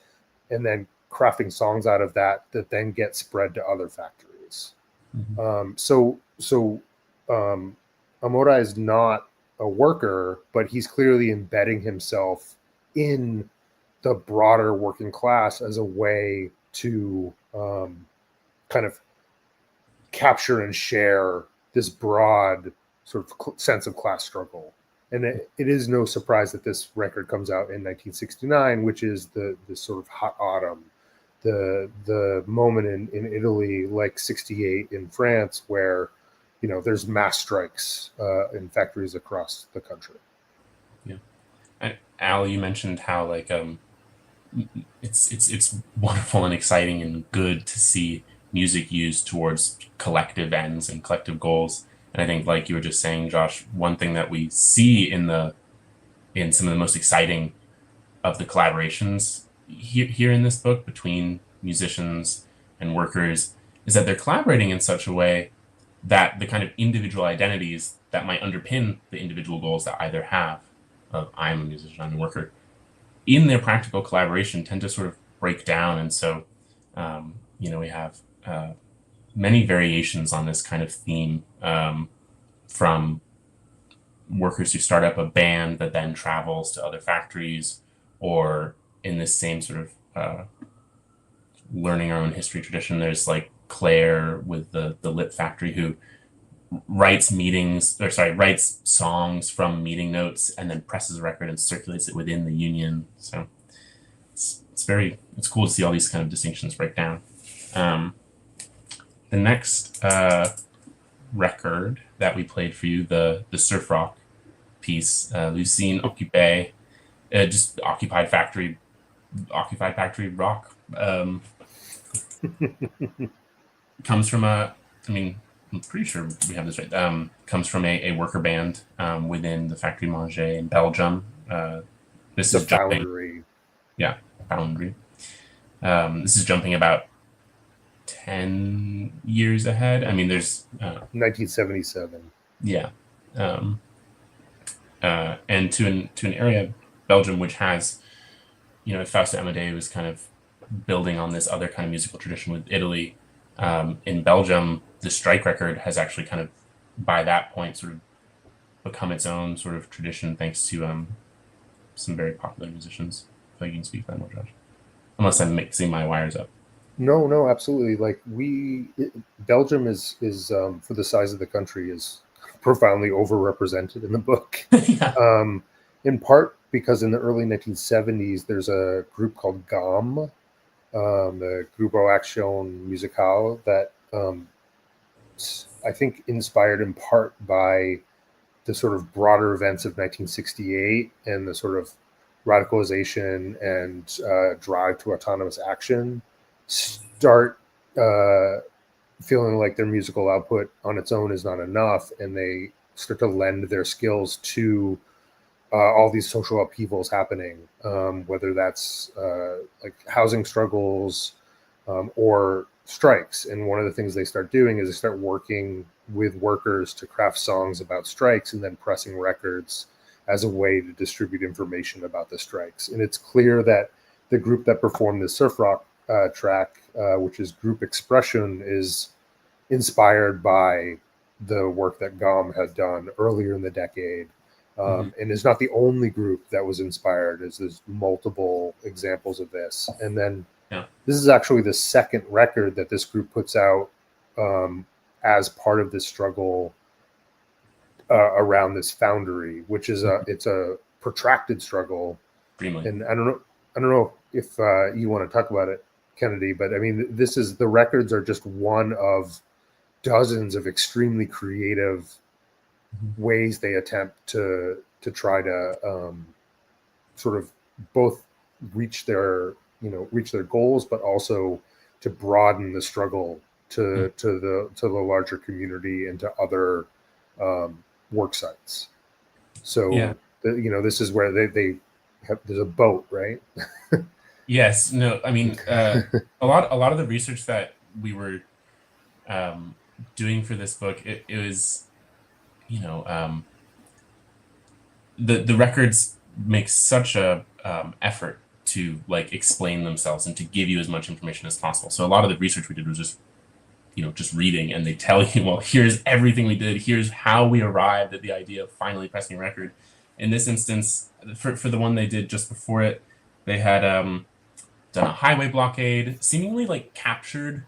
and then crafting songs out of that then get spread to other factories. Amora is not a worker, but he's clearly embedding himself in the broader working class as a way to kind of capture and share this broad sort of sense of class struggle. And it is no surprise that this record comes out in 1969, which is the sort of hot autumn, the moment in Italy, like '68 in France, where there's mass strikes in factories across the country. Yeah, and Al, you mentioned how it's wonderful and exciting and good to see music used towards collective ends and collective goals. And I think, like you were just saying, Josh, one thing that we see in some of the most exciting of the collaborations here in this book between musicians and workers is that they're collaborating in such a way that the kind of individual identities that might underpin the individual goals that either have, of I'm a musician, I'm a worker, in their practical collaboration tend to sort of break down. And so, we have many variations on this kind of theme, from workers who start up a band that then travels to other factories, or in this same sort of learning our own history tradition, there's like Claire with the Lip Factory, who writes songs from meeting notes and then presses a record and circulates it within the union. So it's cool to see all these kind of distinctions break down. The next record that we played for you, the surf rock piece, Lucine Occupée, just occupied factory rock, comes from I'm pretty sure we have this right, comes from a worker band within the Factory Manger in Belgium. This is jumping. Foundry. Yeah, Foundry. This is jumping about 10 years ahead. I mean, there's 1977. Yeah, and to an area, Belgium, which has, Fausto Amadei was kind of building on this other kind of musical tradition with Italy. In Belgium, the strike record has actually kind of, by that point, sort of become its own sort of tradition, thanks to some very popular musicians. If I can speak that more, Josh. Unless I'm mixing my wires up. No, absolutely. Belgium is for the size of the country, is profoundly overrepresented in the book. Yeah. In part because in the early 1970s, there's a group called GAM, the Grupo Action Musical, that I think inspired in part by the sort of broader events of 1968 and the sort of radicalization and drive to autonomous action, start feeling like their musical output on its own is not enough, and they start to lend their skills to all these social upheavals happening, whether that's like housing struggles or strikes. And one of the things they start doing is they start working with workers to craft songs about strikes and then pressing records as a way to distribute information about the strikes. And it's clear that the group that performed the surf rock track, which is Group Expression, is inspired by the work that GOM had done earlier in the decade, and is not the only group that was inspired. There's multiple examples of this. And then this is actually the second record that this group puts out as part of this struggle around this foundry, which is it's a protracted struggle. Extremely. And I don't know if you want to talk about it, Kennedy, but I mean, the records are just one of dozens of extremely creative ways they attempt to try to sort of both reach their goals, but also to broaden the struggle to the larger community and to other work sites. So this is where they have, there's a boat, right? Yes. No. I mean, a lot of the research that we were doing for this book, it was, the records make such a effort to like explain themselves and to give you as much information as possible. So a lot of the research we did was just reading, and they tell you, well, here's everything we did, here's how we arrived at the idea of finally pressing a record. In this instance, for the one they did just before it, they had done a highway blockade, seemingly like captured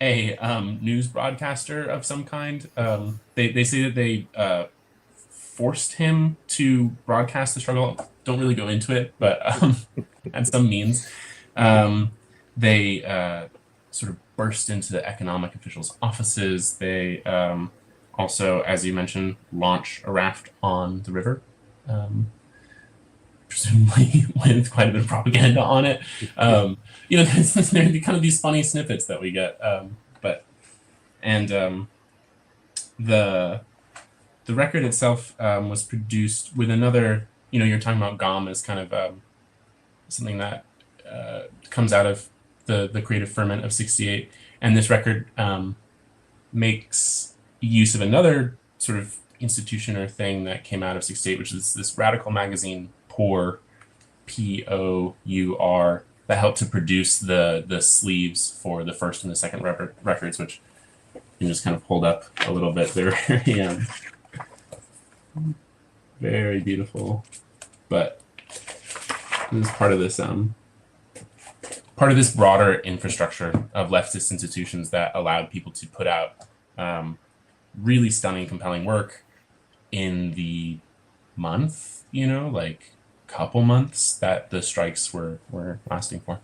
a news broadcaster of some kind. They say that they forced him to broadcast the struggle. Don't really go into it, but at some means. They sort of burst into the economic officials' offices. They also, as you mentioned, launch a raft on the river, presumably with quite a bit of propaganda on it. There's kind of these funny snippets that we get. The record itself was produced with another, you're talking about GOM as kind of something that comes out of the creative ferment of '68. And this record makes use of another sort of institution or thing that came out of '68, which is this radical magazine, POUR, POUR, that helped to produce the sleeves for the first and the second records, which you can just kind of hold up a little bit. They're very, very beautiful. But this is part of this broader infrastructure of leftist institutions that allowed people to put out really stunning, compelling work in the month, couple months that the strikes were lasting for.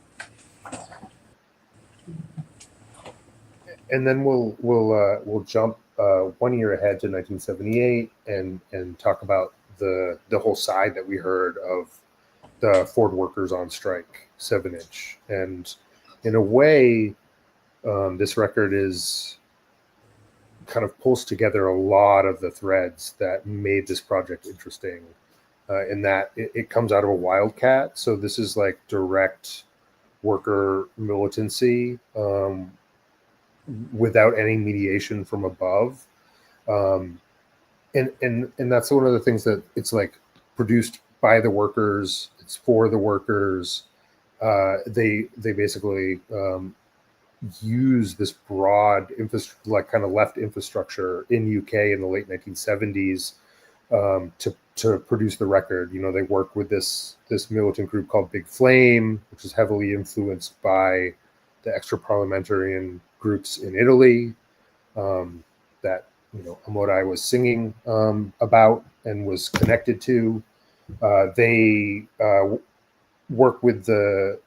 And then we'll jump 1 year ahead to 1978 and talk about the whole side that we heard of the Ford workers on strike 7-inch. And in a way, this record is kind of pulls together a lot of the threads that made this project interesting, in that it comes out of a wildcat. So this is like direct worker militancy without any mediation from above. And that's one of the things that it's like produced by the workers. It's for the workers. They basically use this broad kind of left infrastructure in UK in the late 1970s to produce the record. They work with this militant group called Big Flame, which is heavily influenced by the extra parliamentarian groups in Italy that Amorai was singing about and was connected to. They work with the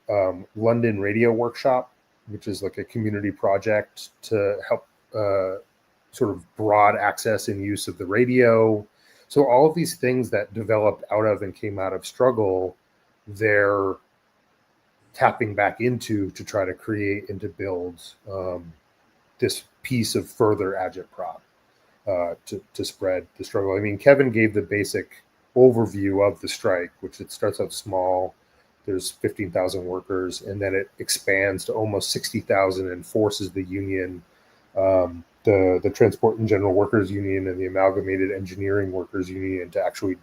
London Radio Workshop, which is like a community project to help sort of broad access and use of the radio. So all of these things that developed out of and came out of struggle, they're tapping back into to try to create and to build this piece of further agitprop to spread the struggle. I mean, Kevin gave the basic overview of the strike, which it starts out small. There's 15,000 workers, and then it expands to almost 60,000 and forces the union, the Transport and General Workers Union and the Amalgamated Engineering Workers Union, to actually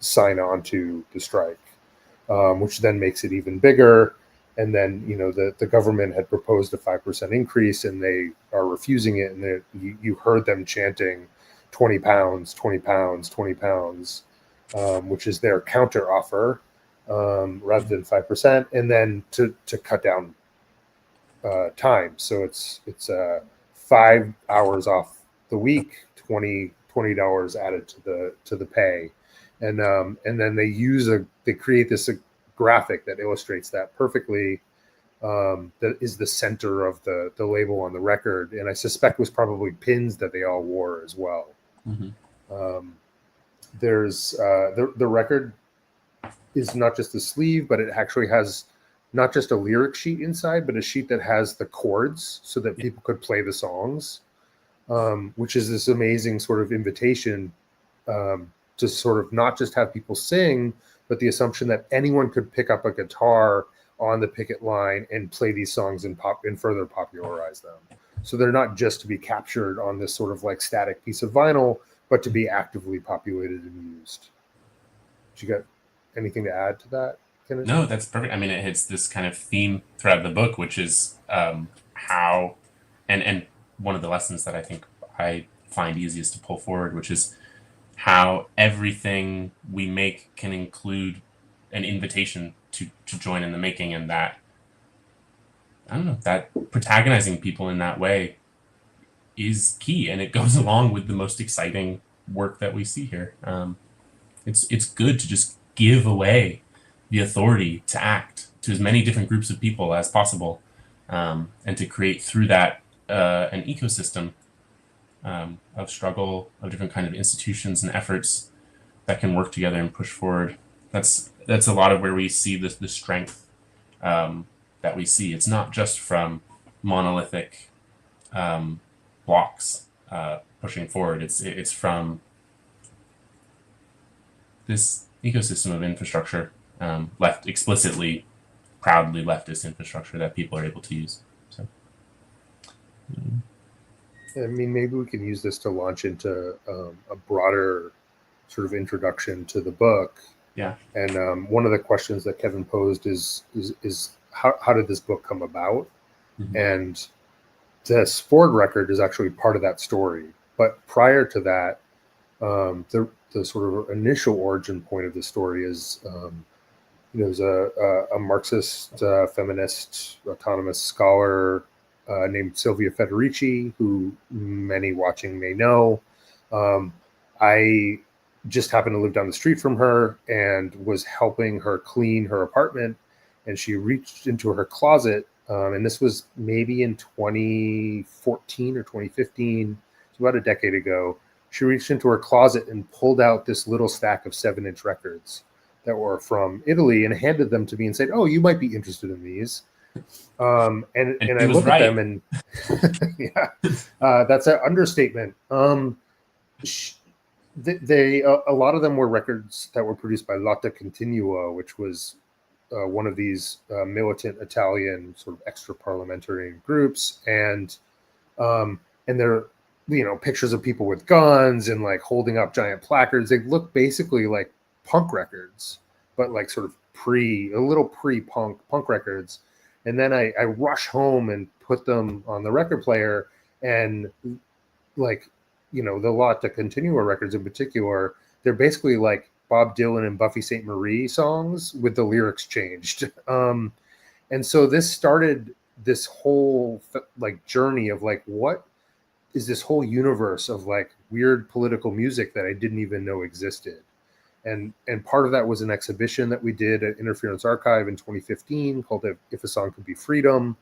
sign on to the strike, which then makes it even bigger. And then, the government had proposed a 5% increase, and they are refusing it. And you heard them chanting 20 pounds, 20 pounds, 20 pounds, which is their counter offer, rather than 5%. And then to cut down time. So it's 5 hours off the week, $20 added to the pay. And then they create this graphic that illustrates that perfectly, that is the center of the label on the record, and I suspect was probably pins that they all wore as well. There's the record is not just the sleeve, but it actually has not just a lyric sheet inside, but a sheet that has the chords so that people could play the songs, which is this amazing sort of invitation to sort of not just have people sing, but the assumption that anyone could pick up a guitar on the picket line and play these songs and further popularize them. So they're not just to be captured on this sort of like static piece of vinyl, but to be actively populated and used. You got anything to add to that, Kenneth? No, that's perfect. I mean, it hits this kind of theme throughout the book, which is how, and one of the lessons that I think I find easiest to pull forward, which is how everything we make can include an invitation to join in the making, and that, I don't know, that protagonizing people in that way is key, and it goes along with the most exciting work that we see here. It's good to just give away the authority to act to as many different groups of people as possible, and to create through that an ecosystem of struggle, of different kind of institutions and efforts that can work together and push forward. That's a lot of where we see the strength that we see. It's not just from monolithic blocks pushing forward. It's from this ecosystem of infrastructure, left explicitly, proudly leftist infrastructure that people are able to use. So, I mean, maybe we can use this to launch into a broader sort of introduction to the book. Yeah. And one of the questions that Kevin posed is how did this book come about? Mm-hmm. And this Ford record is actually part of that story. But prior to that, the sort of initial origin point of the story is, there's a Marxist, feminist, autonomous scholar named Silvia Federici, who many watching may know. I just happened to live down the street from her and was helping her clean her apartment, and she reached into her closet, and this was maybe in 2014 or 2015, it's about a decade ago. She reached into her closet and pulled out this little stack of 7-inch records that were from Italy and handed them to me and said, "Oh, you might be interested in these." And I looked at them and yeah, that's an understatement. They a lot of them were records that were produced by Lotta Continua, which was one of these militant Italian sort of extra parliamentary groups, and they're pictures of people with guns and like holding up giant placards. They look basically like punk records, but like sort of a little pre-punk records. And then I rush home and put them on the record player, and like, the Lotta Continua records in particular, they're basically like Bob Dylan and Buffy St. Marie songs with the lyrics changed. And so this started this whole like journey of like, what is this whole universe of like weird political music that I didn't even know existed. And part of that was an exhibition that we did at Interference Archive in 2015 called If a Song Could Be Freedom,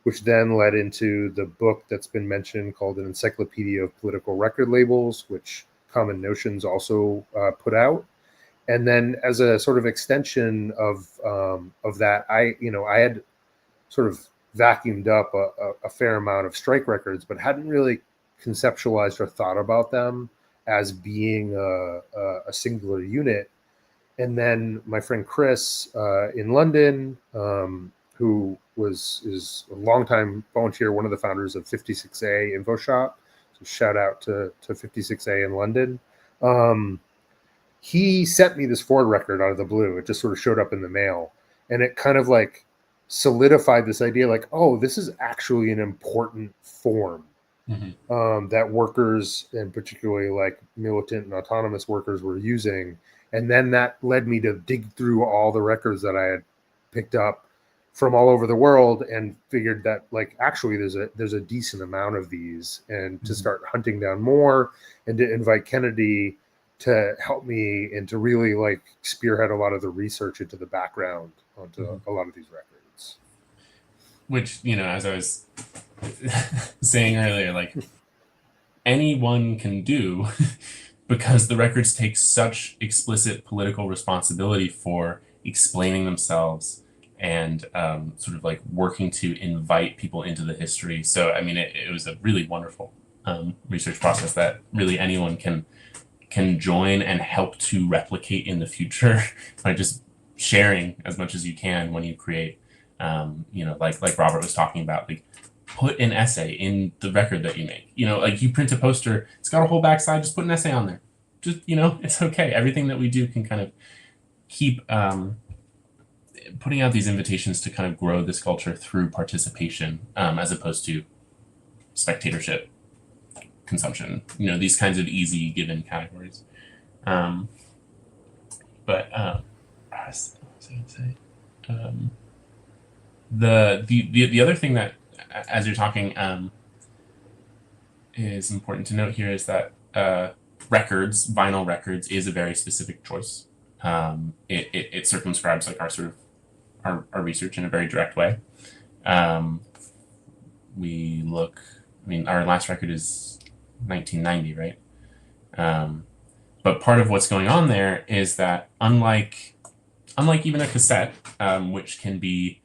which then led into the book that's been mentioned called An Encyclopedia of Political Record Labels, which Common Notions also put out. And then as a sort of extension of that, I had sort of vacuumed up a fair amount of strike records, but hadn't really conceptualized or thought about them as being a singular unit. And then my friend Chris in London, who is a longtime volunteer, one of the founders of 56A Info Shop, so shout out to 56A in London. he sent me this Ford record out of the blue. It just sort of showed up in the mail, and it kind of like solidified this idea, like, oh, this is actually an important form that workers, and particularly like militant and autonomous workers, were using. And then that led me to dig through all the records that I had picked up from all over the world, and figured that like actually there's a decent amount of these, and to start hunting down more, and to invite Kennedy to help me and to really like spearhead a lot of the research into the background onto a lot of these records. Which, you know, as I was saying earlier, like anyone can do because the records take such explicit political responsibility for explaining themselves and sort of like working to invite people into the history. So, I mean, it was a really wonderful research process that really anyone can join and help to replicate in the future by just sharing as much as you can when you create. You know, like Robert was talking about, like put an essay in the record that you make. You know, like you print a poster, it's got a whole backside, just put an essay on there. Just, you know, it's okay. Everything that we do can kind of keep putting out these invitations to kind of grow this culture through participation, as opposed to spectatorship, consumption, you know, these kinds of easy given categories. But what was I going to say? The other thing that, as you're talking, is important to note here is that vinyl records, is a very specific choice. It circumscribes like our sort of our research in a very direct way. We look, I mean, our last record is 1990, right? But part of what's going on there is that unlike even a cassette, which can be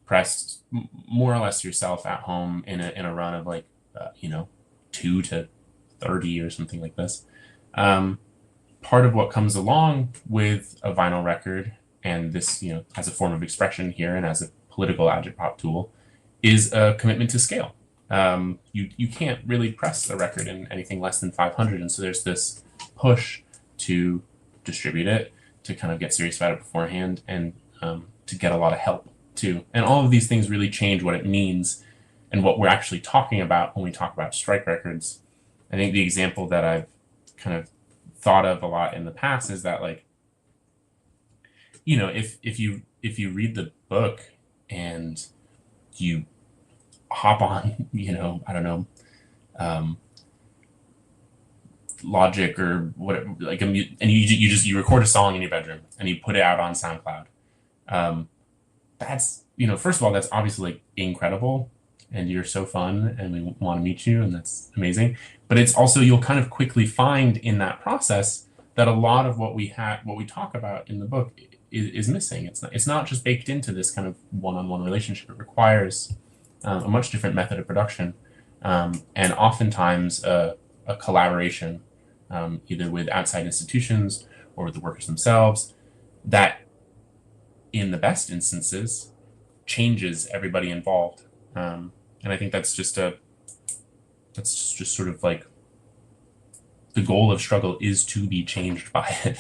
pressed more or less yourself at home in a run of like 2 to 30 or something like this. Part of what comes along with a vinyl record, and this, you know, as a form of expression here and as a political agitprop tool, is a commitment to scale. You can't really press a record in anything less than 500, and so there's this push to distribute it, to kind of get serious about it beforehand, and to get a lot of help too. And all of these things really change what it means and what we're actually talking about when we talk about strike records. I think the example that I've kind of thought of a lot in the past is that, like, you know, if you read the book and you hop on, you know, I don't know, Logic or whatever, like, and you record a song in your bedroom and you put it out on SoundCloud. That's, you know, first of all, that's obviously like incredible, and you're so fun, and we want to meet you, and that's amazing. But it's also, you'll kind of quickly find in that process that a lot of what we talk about in the book is missing. It's not just baked into this kind of one-on-one relationship. It requires a much different method of production, and oftentimes a collaboration, either with outside institutions or with the workers themselves, that in the best instances changes everybody involved. And I think that's just sort of like the goal of struggle, is to be changed by it.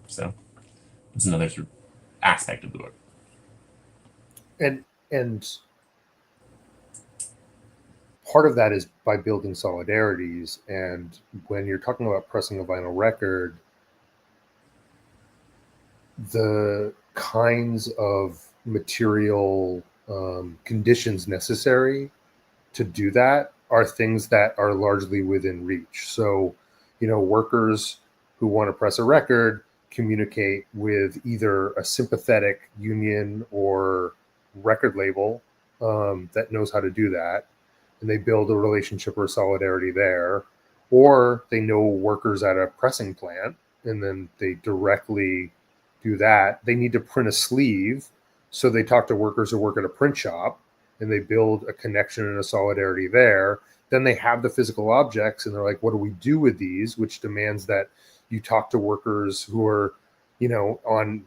So it's another sort of aspect of the book. And part of that is by building solidarities. And when you're talking about pressing a vinyl record, the kinds of material conditions necessary to do that are things that are largely within reach. So, you know, workers who want to press a record communicate with either a sympathetic union or record label that knows how to do that, and they build a relationship or solidarity there, or they know workers at a pressing plant, and then they directly do that. They need to print a sleeve, so they talk to workers who work at a print shop, and they build a connection and a solidarity there. Then they have the physical objects, and they're like, what do we do with these? Which demands that you talk to workers who are, you know, on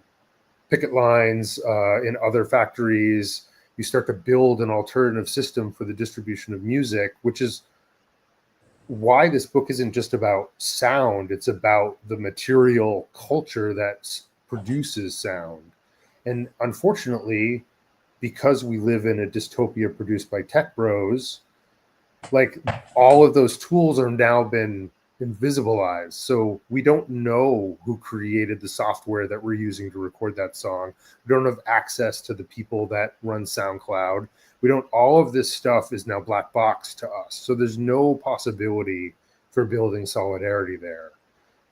picket lines in other factories. You start to build an alternative system for the distribution of music, which is why this book isn't just about sound, it's about the material culture that produces sound. And unfortunately, because we live in a dystopia produced by tech bros, like all of those tools are now been invisibilized. So we don't know who created the software that we're using to record that song. We don't have access to the people that run SoundCloud. All of this stuff is now black box to us. So there's no possibility for building solidarity there.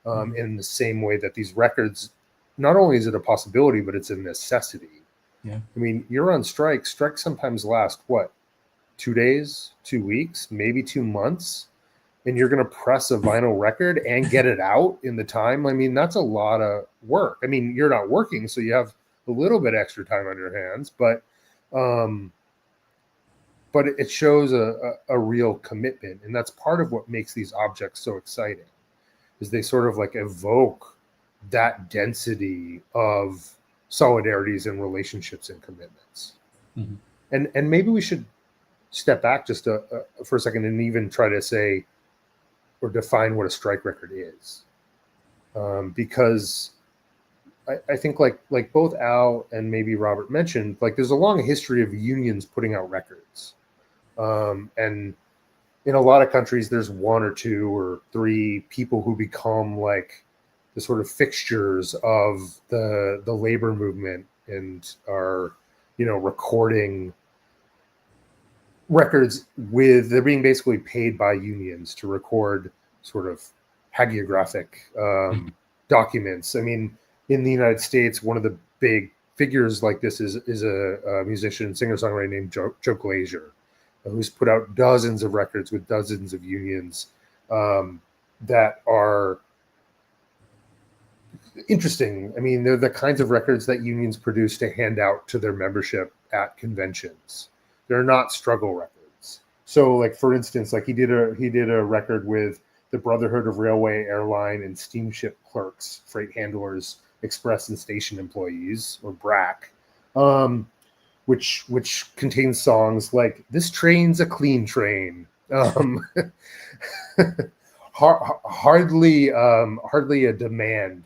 In the same way that these records, not only is it a possibility, but it's a necessity. Yeah. I mean, you're on strike. Strikes sometimes last, 2 days, 2 weeks, maybe 2 months, and you're going to press a vinyl record and get it out in the time. I mean, that's a lot of work. I mean, you're not working, so you have a little bit extra time on your hands, but it shows a real commitment, and that's part of what makes these objects so exciting, is they sort of like evoke that density of solidarities and relationships and commitments. Mm-hmm. And maybe we should step back just for a second and even try to say or define what a strike record is, because I think like both Al and maybe Robert mentioned, like there's a long history of unions putting out records, and in a lot of countries there's 1 or 2 or 3 people who become like the sort of fixtures of the labor movement and are, recording records they're being basically paid by unions to record sort of hagiographic documents. I mean, in the United States, one of the big figures like this is a musician, singer-songwriter named Joe Glazier, who's put out dozens of records with dozens of unions that are interesting. I mean, they're the kinds of records that unions produce to hand out to their membership at conventions. They're not struggle records. So, like for instance, like he did a record with the Brotherhood of Railway, Airline, and Steamship Clerks, Freight Handlers, Express and Station Employees, or BRAC, which contains songs like "This Train's a Clean Train," hardly a demand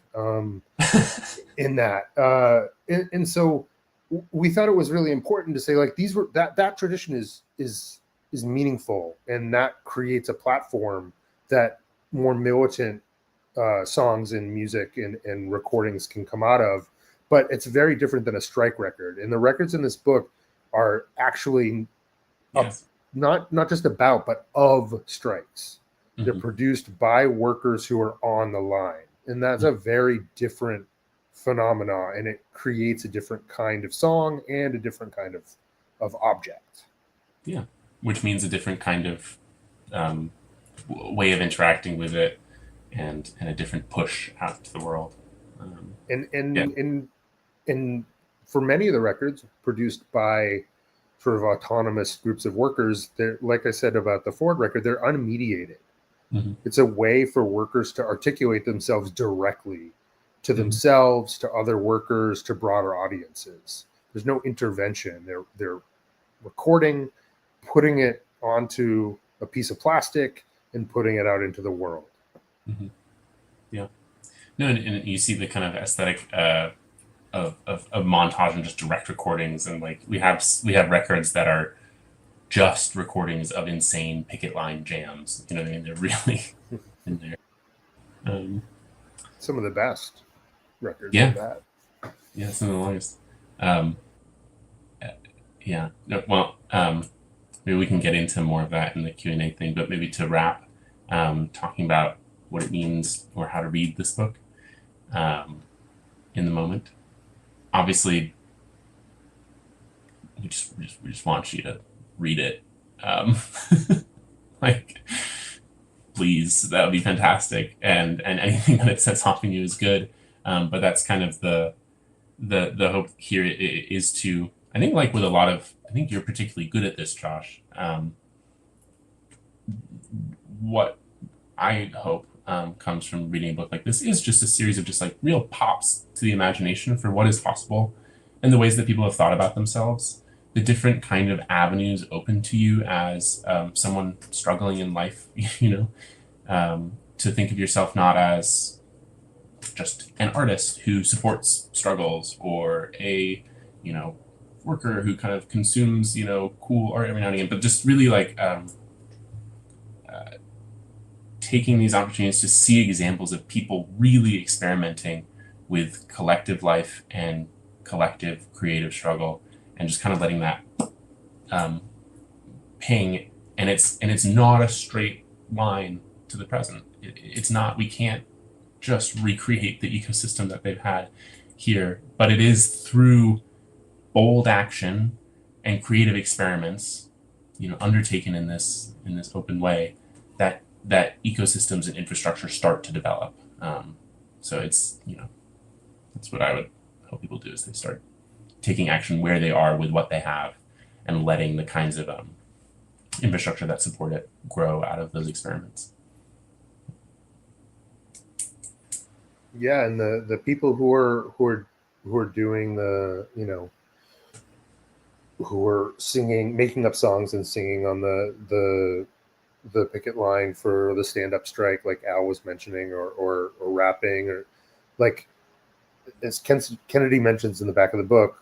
in that, and so we thought it was really important to say like these were that tradition is meaningful, and that creates a platform that more militant songs and music and recordings can come out of. But it's very different than a strike record, and the records in this book are actually not just about but of strikes. Mm-hmm. They're produced by workers who are on the line, and that's a very different phenomena, and it creates a different kind of song and a different kind of object. Yeah, which means a different kind of way of interacting with it, and a different push out to the world. And for many of the records produced by sort of autonomous groups of workers, they're, like I said about the Ford record, they're unmediated. Mm-hmm. It's a way for workers to articulate themselves directly to themselves, to other workers, to broader audiences. There's no intervention. They're recording, putting it onto a piece of plastic, and putting it out into the world. Mm-hmm. Yeah. No, and you see the kind of aesthetic of montage and just direct recordings, and like we have records that are just recordings of insane picket line jams. You know what I mean? They're really in there. Some of the best records of that. Yeah, some of the longest. Yeah. No, well, maybe we can get into more of that in the Q&A thing, but maybe to wrap, talking about what it means or how to read this book in the moment. Obviously, we just want you to read it. Like, please, that would be fantastic. And anything that it sets off in you is good. But that's kind of the hope here is to, I think, like with a lot of, I think you're particularly good at this, Josh. What I hope comes from reading a book like this is just a series of just like real pops to the imagination for what is possible and the ways that people have thought about themselves the different kind of avenues open to you as someone struggling in life, to think of yourself not as just an artist who supports struggles, or a, worker who kind of consumes, cool art every now and again, but just really like taking these opportunities to see examples of people really experimenting with collective life and collective creative struggle, and just kind of letting that ping. And it's not a straight line to the present. It's not, we can't just recreate the ecosystem that they've had here, but it is through bold action and creative experiments, undertaken in this open way, that ecosystems and infrastructure start to develop. So it's, that's what I would hope people do, is they start taking action where they are with what they have, and letting the kinds of infrastructure that support it grow out of those experiments. Yeah, and the people who are doing the, who are singing, making up songs and singing on the picket line for the stand-up strike, like Al was mentioning, or rapping, or like as Kennedy mentions in the back of the book,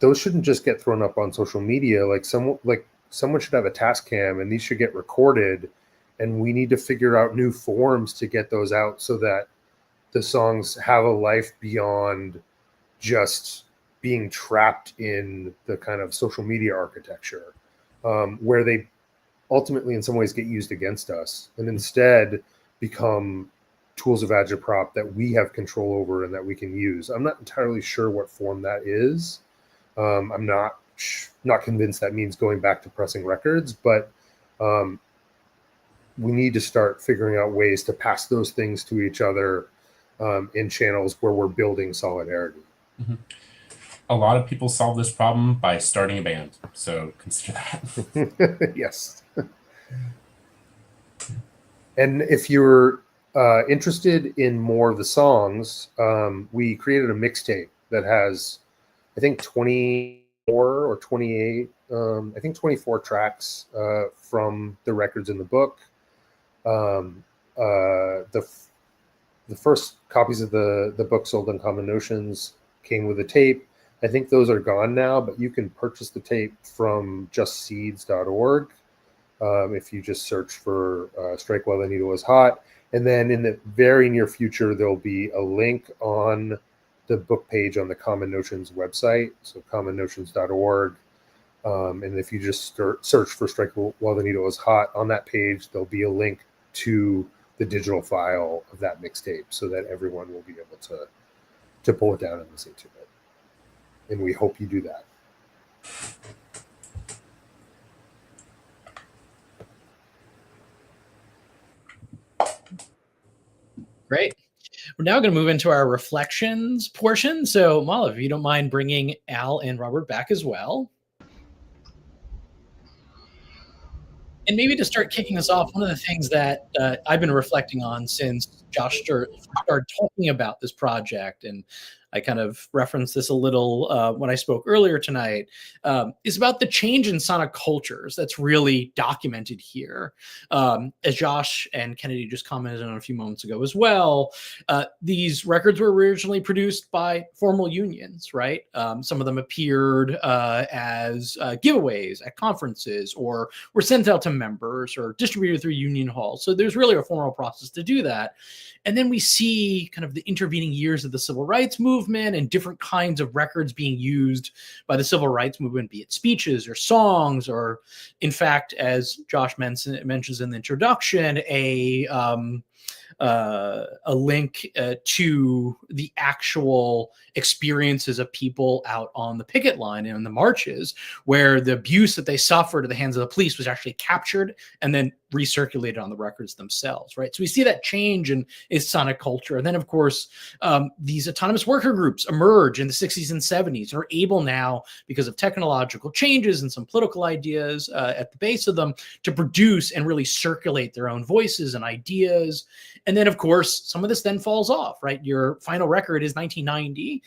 those shouldn't just get thrown up on social media. Like someone should have a task cam, and these should get recorded, and we need to figure out new forms to get those out so that the songs have a life beyond just being trapped in the kind of social media architecture, where they ultimately in some ways get used against us, and instead become tools of agitprop that we have control over and that we can use. I'm not entirely sure what form that is. I'm not convinced that means going back to pressing records, but we need to start figuring out ways to pass those things to each other in channels where we're building solidarity. Mm-hmm. A lot of people solve this problem by starting a band, so consider that. Yes. And if you're interested in more of the songs, we created a mixtape that has, I think, 24 or 28, I think 24 tracks from the records in the book. The first copies of the book sold on Common Notions came with a tape. I think those are gone now, but you can purchase the tape from justseeds.org if you just search for Strike While the Needle is Hot. And then in the very near future, there'll be a link on the book page on the Common Notions website, so commonnotions.org. And if you just search for Strike While the Needle is Hot, on that page, there'll be a link to the digital file of that mixtape so that everyone will be able to pull it down and listen to it. And we hope you do that. Great. We're now going to move into our reflections portion. So, Mala, if you don't mind bringing Al and Robert back as well. And maybe to start kicking us off, one of the things that I've been reflecting on since Josh started talking about this project, and I kind of referenced this a little when I spoke earlier tonight, is about the change in sonic cultures that's really documented here. As Josh and Kennedy just commented on a few moments ago as well, these records were originally produced by formal unions, right? Some of them appeared as giveaways at conferences, or were sent out to members or distributed through union halls. So there's really a formal process to do that. And then we see kind of the intervening years of the civil rights movement and different kinds of records being used by the civil rights movement, be it speeches or songs, or in fact, as Josh mentions in the introduction, a link to the actual experiences of people out on the picket line and the marches, where the abuse that they suffered at the hands of the police was actually captured and then recirculated on the records themselves, right? So we see that change in sonic culture. And then, of course, these autonomous worker groups emerge in the 60s and 70s and are able now, because of technological changes and some political ideas at the base of them, to produce and really circulate their own voices and ideas. And then, of course, some of this then falls off, right? Your final record is 1990.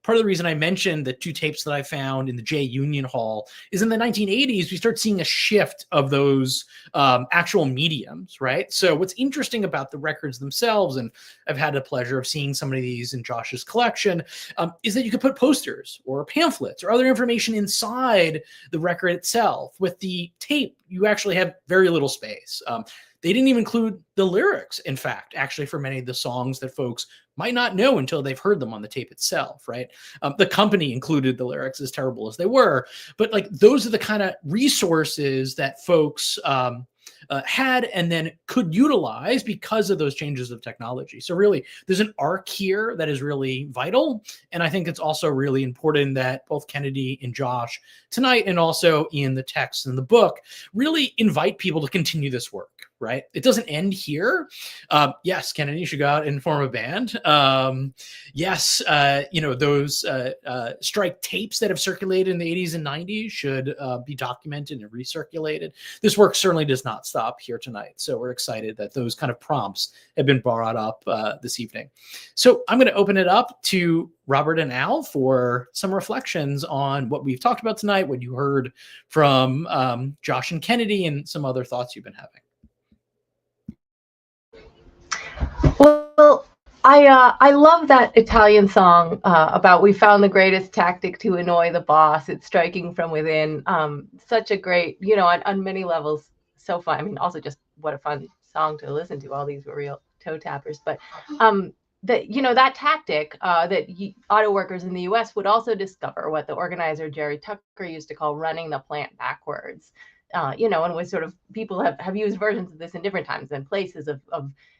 part of the reason I mentioned the 2 tapes that I found in the J Union Hall is in the 1980s, we start seeing a shift of those actual mediums, right? So what's interesting about the records themselves, and I've had the pleasure of seeing some of these in Josh's collection, is that you could put posters or pamphlets or other information inside the record itself. With the tape, you actually have very little space. They didn't even include the lyrics, in fact, actually, for many of the songs that folks might not know until they've heard them on the tape itself, right? The company included the lyrics, as terrible as they were, but like those are the kind of resources that folks had and then could utilize because of those changes of technology. So really, there's an arc here that is really vital. And I think it's also really important that both Kennedy and Josh tonight, and also in the text and the book, really invite people to continue this work, right? It doesn't end here. Yes, Kennedy should go out and form a band. Yes, those strike tapes that have circulated in the 80s and 90s should be documented and recirculated. This work certainly does not stop here tonight. So we're excited that those kind of prompts have been brought up this evening. So I'm going to open it up to Robert and Al for some reflections on what we've talked about tonight, what you heard from Josh and Kennedy, and some other thoughts you've been having. Well, I love that Italian song about "We found the greatest tactic to annoy the boss. It's striking from within." Such a great, on many levels, so fun. I mean, also just what a fun song to listen to. All these were real toe tappers, but that tactic that auto workers in the U.S. would also discover, what the organizer Jerry Tucker used to call running the plant backwards. And was sort of, people have used versions of this in different times and places of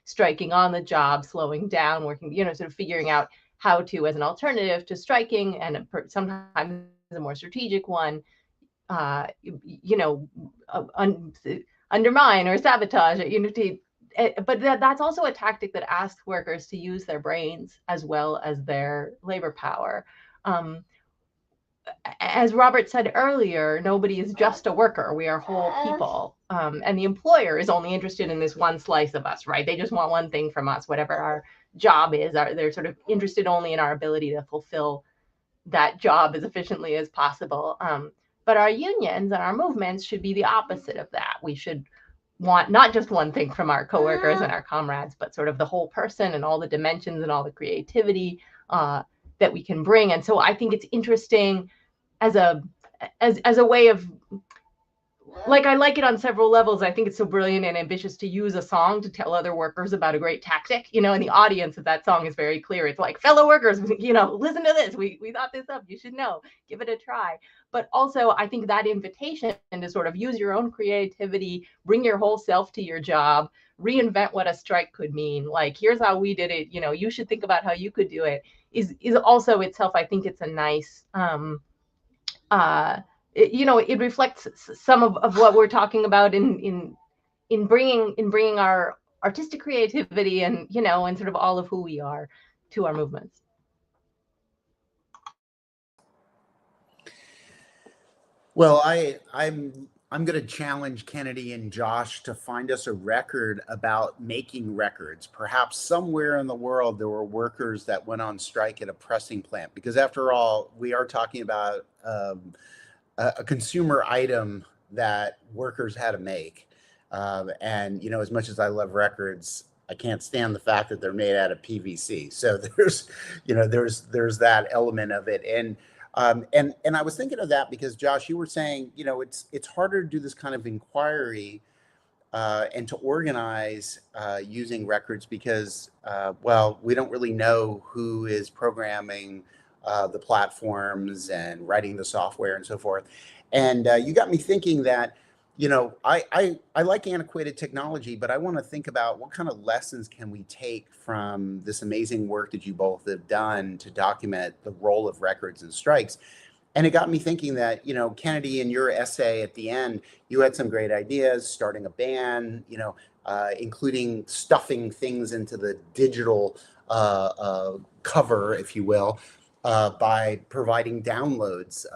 striking on the job, slowing down, working, sort of figuring out how to, as an alternative to striking, and sometimes a more strategic one, undermine or sabotage it, but that's also a tactic that asks workers to use their brains as well as their labor power. As Robert said earlier, nobody is just a worker. We are whole people. And the employer is only interested in this one slice of us, right? They just want one thing from us, whatever our job is. They're sort of interested only in our ability to fulfill that job as efficiently as possible. But our unions and our movements should be the opposite of that. We should want not just one thing from our coworkers and our comrades, but sort of the whole person and all the dimensions and all the creativity that we can bring. And so I think it's interesting as a way of, like, I like it on several levels. I think it's so brilliant and ambitious to use a song to tell other workers about a great tactic, and the audience of that song is very clear. It's like, fellow workers, listen to this. We thought this up. You should know. Give it a try. But also, I think that invitation to sort of use your own creativity, bring your whole self to your job, reinvent what a strike could mean. Like, here's how we did it. You should think about how you could do it. Is also itself, I think it's a nice, it reflects some of what we're talking about in bringing our artistic creativity and and sort of all of who we are to our movements. Well, I'm going to challenge Kennedy and Josh to find us a record about making records. Perhaps somewhere in the world there were workers that went on strike at a pressing plant, because after all, we are talking about a consumer item that workers had to make. And as much as I love records, I can't stand the fact that they're made out of PVC. So there's that element of it. And I was thinking of that because, Josh, you were saying, it's harder to do this kind of inquiry and to organize using records because, we don't really know who is programming the platforms and writing the software and so forth. And you got me thinking that, I like antiquated technology, but I want to think about what kind of lessons can we take from this amazing work that you both have done to document the role of records and strikes. And it got me thinking that, Kennedy, in your essay at the end, you had some great ideas, starting a band, including stuffing things into the digital cover, if you will, by providing downloads,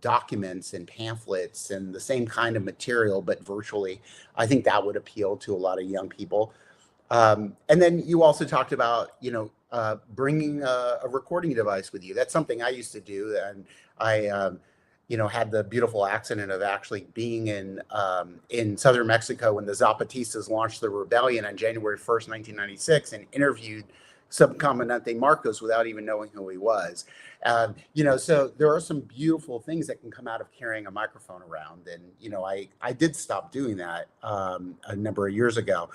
documents and pamphlets and the same kind of material, but virtually. I think that would appeal to a lot of young people. And then you also talked about, bringing a recording device with you. That's something I used to do, and I had the beautiful accident of actually being in southern Mexico when the Zapatistas launched the rebellion on January 1st, 1996, and interviewed Subcomandante Marcos without even knowing who he was. So there are some beautiful things that can come out of carrying a microphone around. And, I did stop doing that a number of years ago.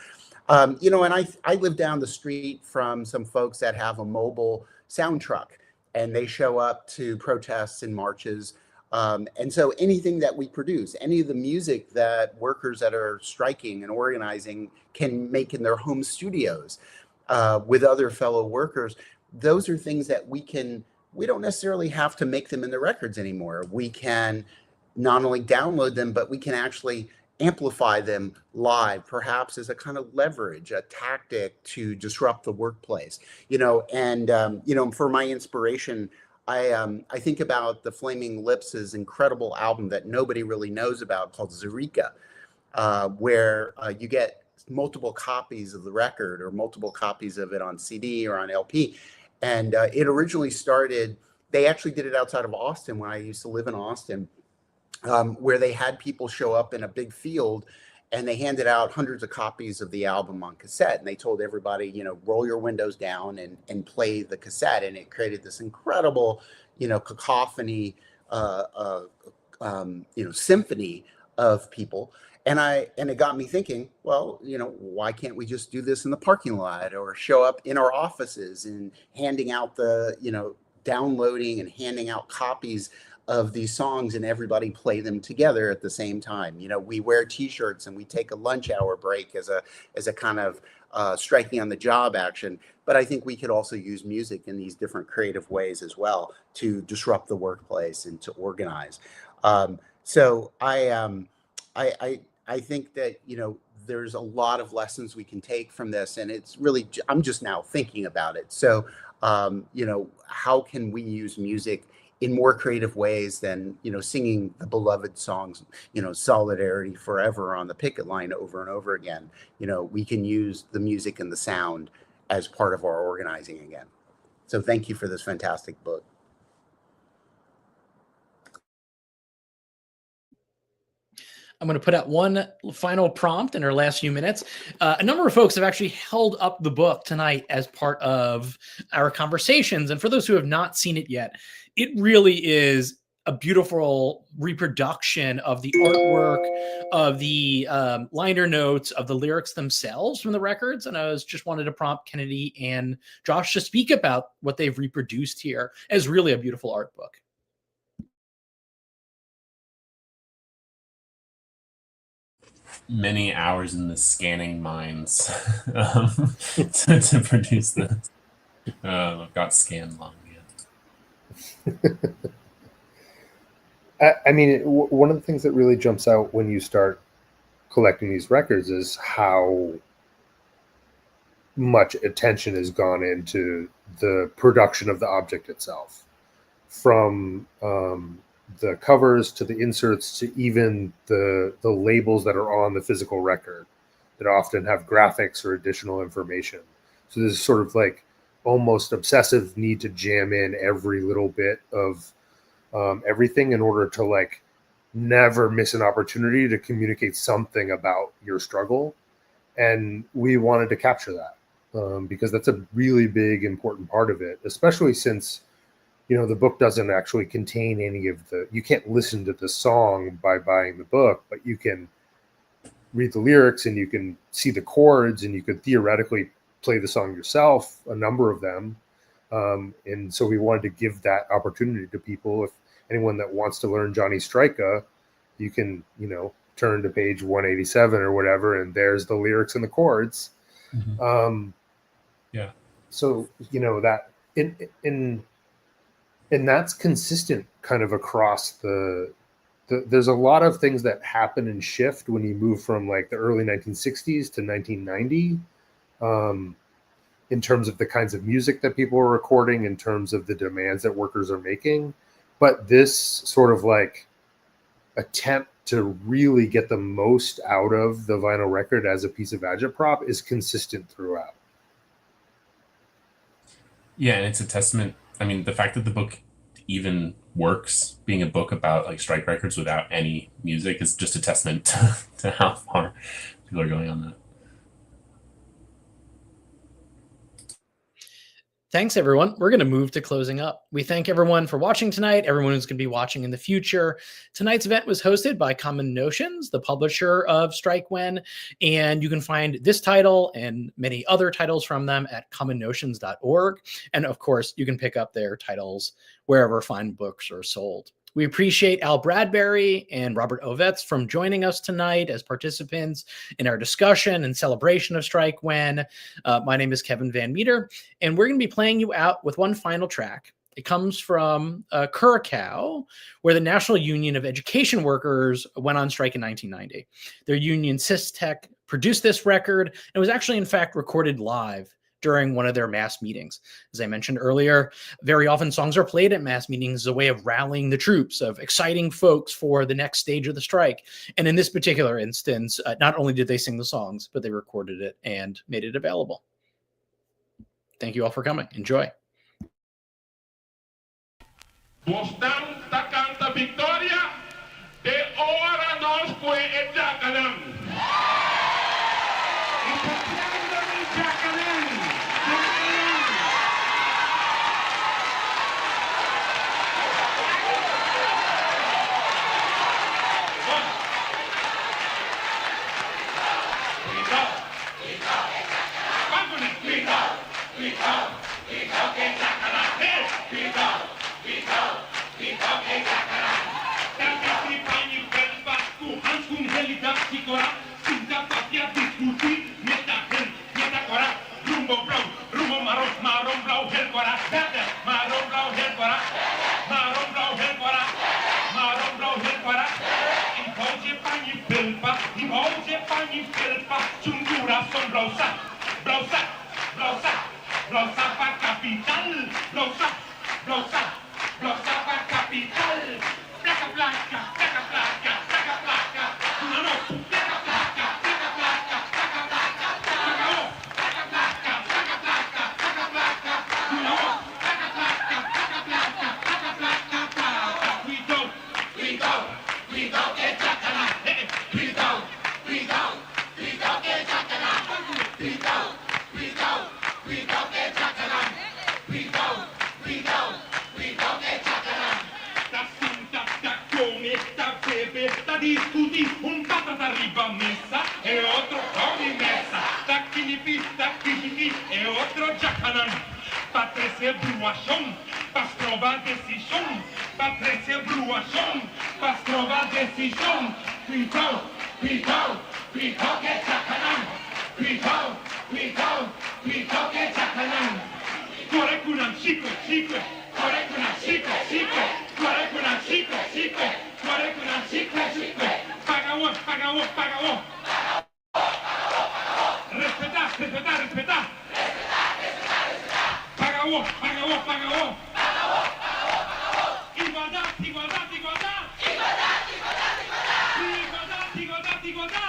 And I live down the street from some folks that have a mobile sound truck, and they show up to protests and marches. And so anything that we produce, any of the music that workers that are striking and organizing can make in their home studios with other fellow workers, those are things that we don't necessarily have to make them in the records anymore. We can not only download them, but we can actually amplify them live, perhaps as a kind of leverage, a tactic to disrupt the workplace. For my inspiration, I think about the Flaming Lips' incredible album that nobody really knows about called Zurika, where you get multiple copies of the record or multiple copies of it on CD or on LP. And it originally started, they actually did it outside of Austin when I used to live in Austin, where they had people show up in a big field and they handed out hundreds of copies of the album on cassette. And they told everybody, roll your windows down and play the cassette. And it created this incredible, cacophony, symphony of people. And it got me thinking, well, why can't we just do this in the parking lot or show up in our offices and handing out downloading and handing out copies of these songs and everybody play them together at the same time. We wear T-shirts and we take a lunch hour break as a kind of striking on the job action. But I think we could also use music in these different creative ways as well to disrupt the workplace and to organize. So I think that, there's a lot of lessons we can take from this, and it's really, I'm just now thinking about it. So, how can we use music in more creative ways than, singing the beloved songs, Solidarity Forever on the picket line over and over again? We can use the music and the sound as part of our organizing again. So thank you for this fantastic book. I'm going to put out one final prompt in our last few minutes. A number of folks have actually held up the book tonight as part of our conversations. And for those who have not seen it yet, it really is a beautiful reproduction of the artwork, of the liner notes, of the lyrics themselves from the records. And I just wanted to prompt Kennedy and Josh to speak about what they've reproduced here as really a beautiful art book. Many hours in the scanning mines to produce this. I've got scanned long yet. One of the things that really jumps out when you start collecting these records is how much attention has gone into the production of the object itself, from the covers to the inserts to even the labels that are on the physical record that often have graphics or additional information. So there's sort of like almost obsessive need to jam in every little bit of everything in order to like never miss an opportunity to communicate something about your struggle. And we wanted to capture that because that's a really big, important part of it, especially since the book doesn't actually contain any of you can't listen to the song by buying the book, but you can read the lyrics and you can see the chords and you could theoretically play the song yourself, a number of them. And so we wanted to give that opportunity to people. If anyone that wants to learn Johnny Stryka, you can, turn to page 187 or whatever, and there's the lyrics and the chords. Mm-hmm. Yeah. So, that and that's consistent kind of across there's a lot of things that happen and shift when you move from like the early 1960s to 1990 in terms of the kinds of music that people are recording, in terms of the demands that workers are making. But this sort of like attempt to really get the most out of the vinyl record as a piece of agitprop is consistent throughout. Yeah, and it's a testament. I mean, the fact that the book even works, being a book about like strike records without any music, is just a testament to how far people are going on that. Thanks, everyone. We're going to move to closing up. We thank everyone for watching tonight, everyone who's going to be watching in the future. Tonight's event was hosted by Common Notions, the publisher of Strike When, and you can find this title and many other titles from them at commonnotions.org. And of course, you can pick up their titles wherever fine books are sold. We appreciate Al Bradbury and Robert Ovets from joining us tonight as participants in our discussion and celebration of Strike When. My name is Kevin Van Meter, and we're going to be playing you out with one final track. It comes from Curacao, where the National Union of Education Workers went on strike in 1990. Their union, SysTech, produced this record and was actually, in fact, recorded live during one of their mass meetings. As I mentioned earlier, very often songs are played at mass meetings as a way of rallying the troops, of exciting folks for the next stage of the strike. And in this particular instance, not only did they sing the songs, but they recorded it and made it available. Thank you all for coming. Enjoy. Bostan canta Victoria, de ora nos fue el Jacanan. Igualdad.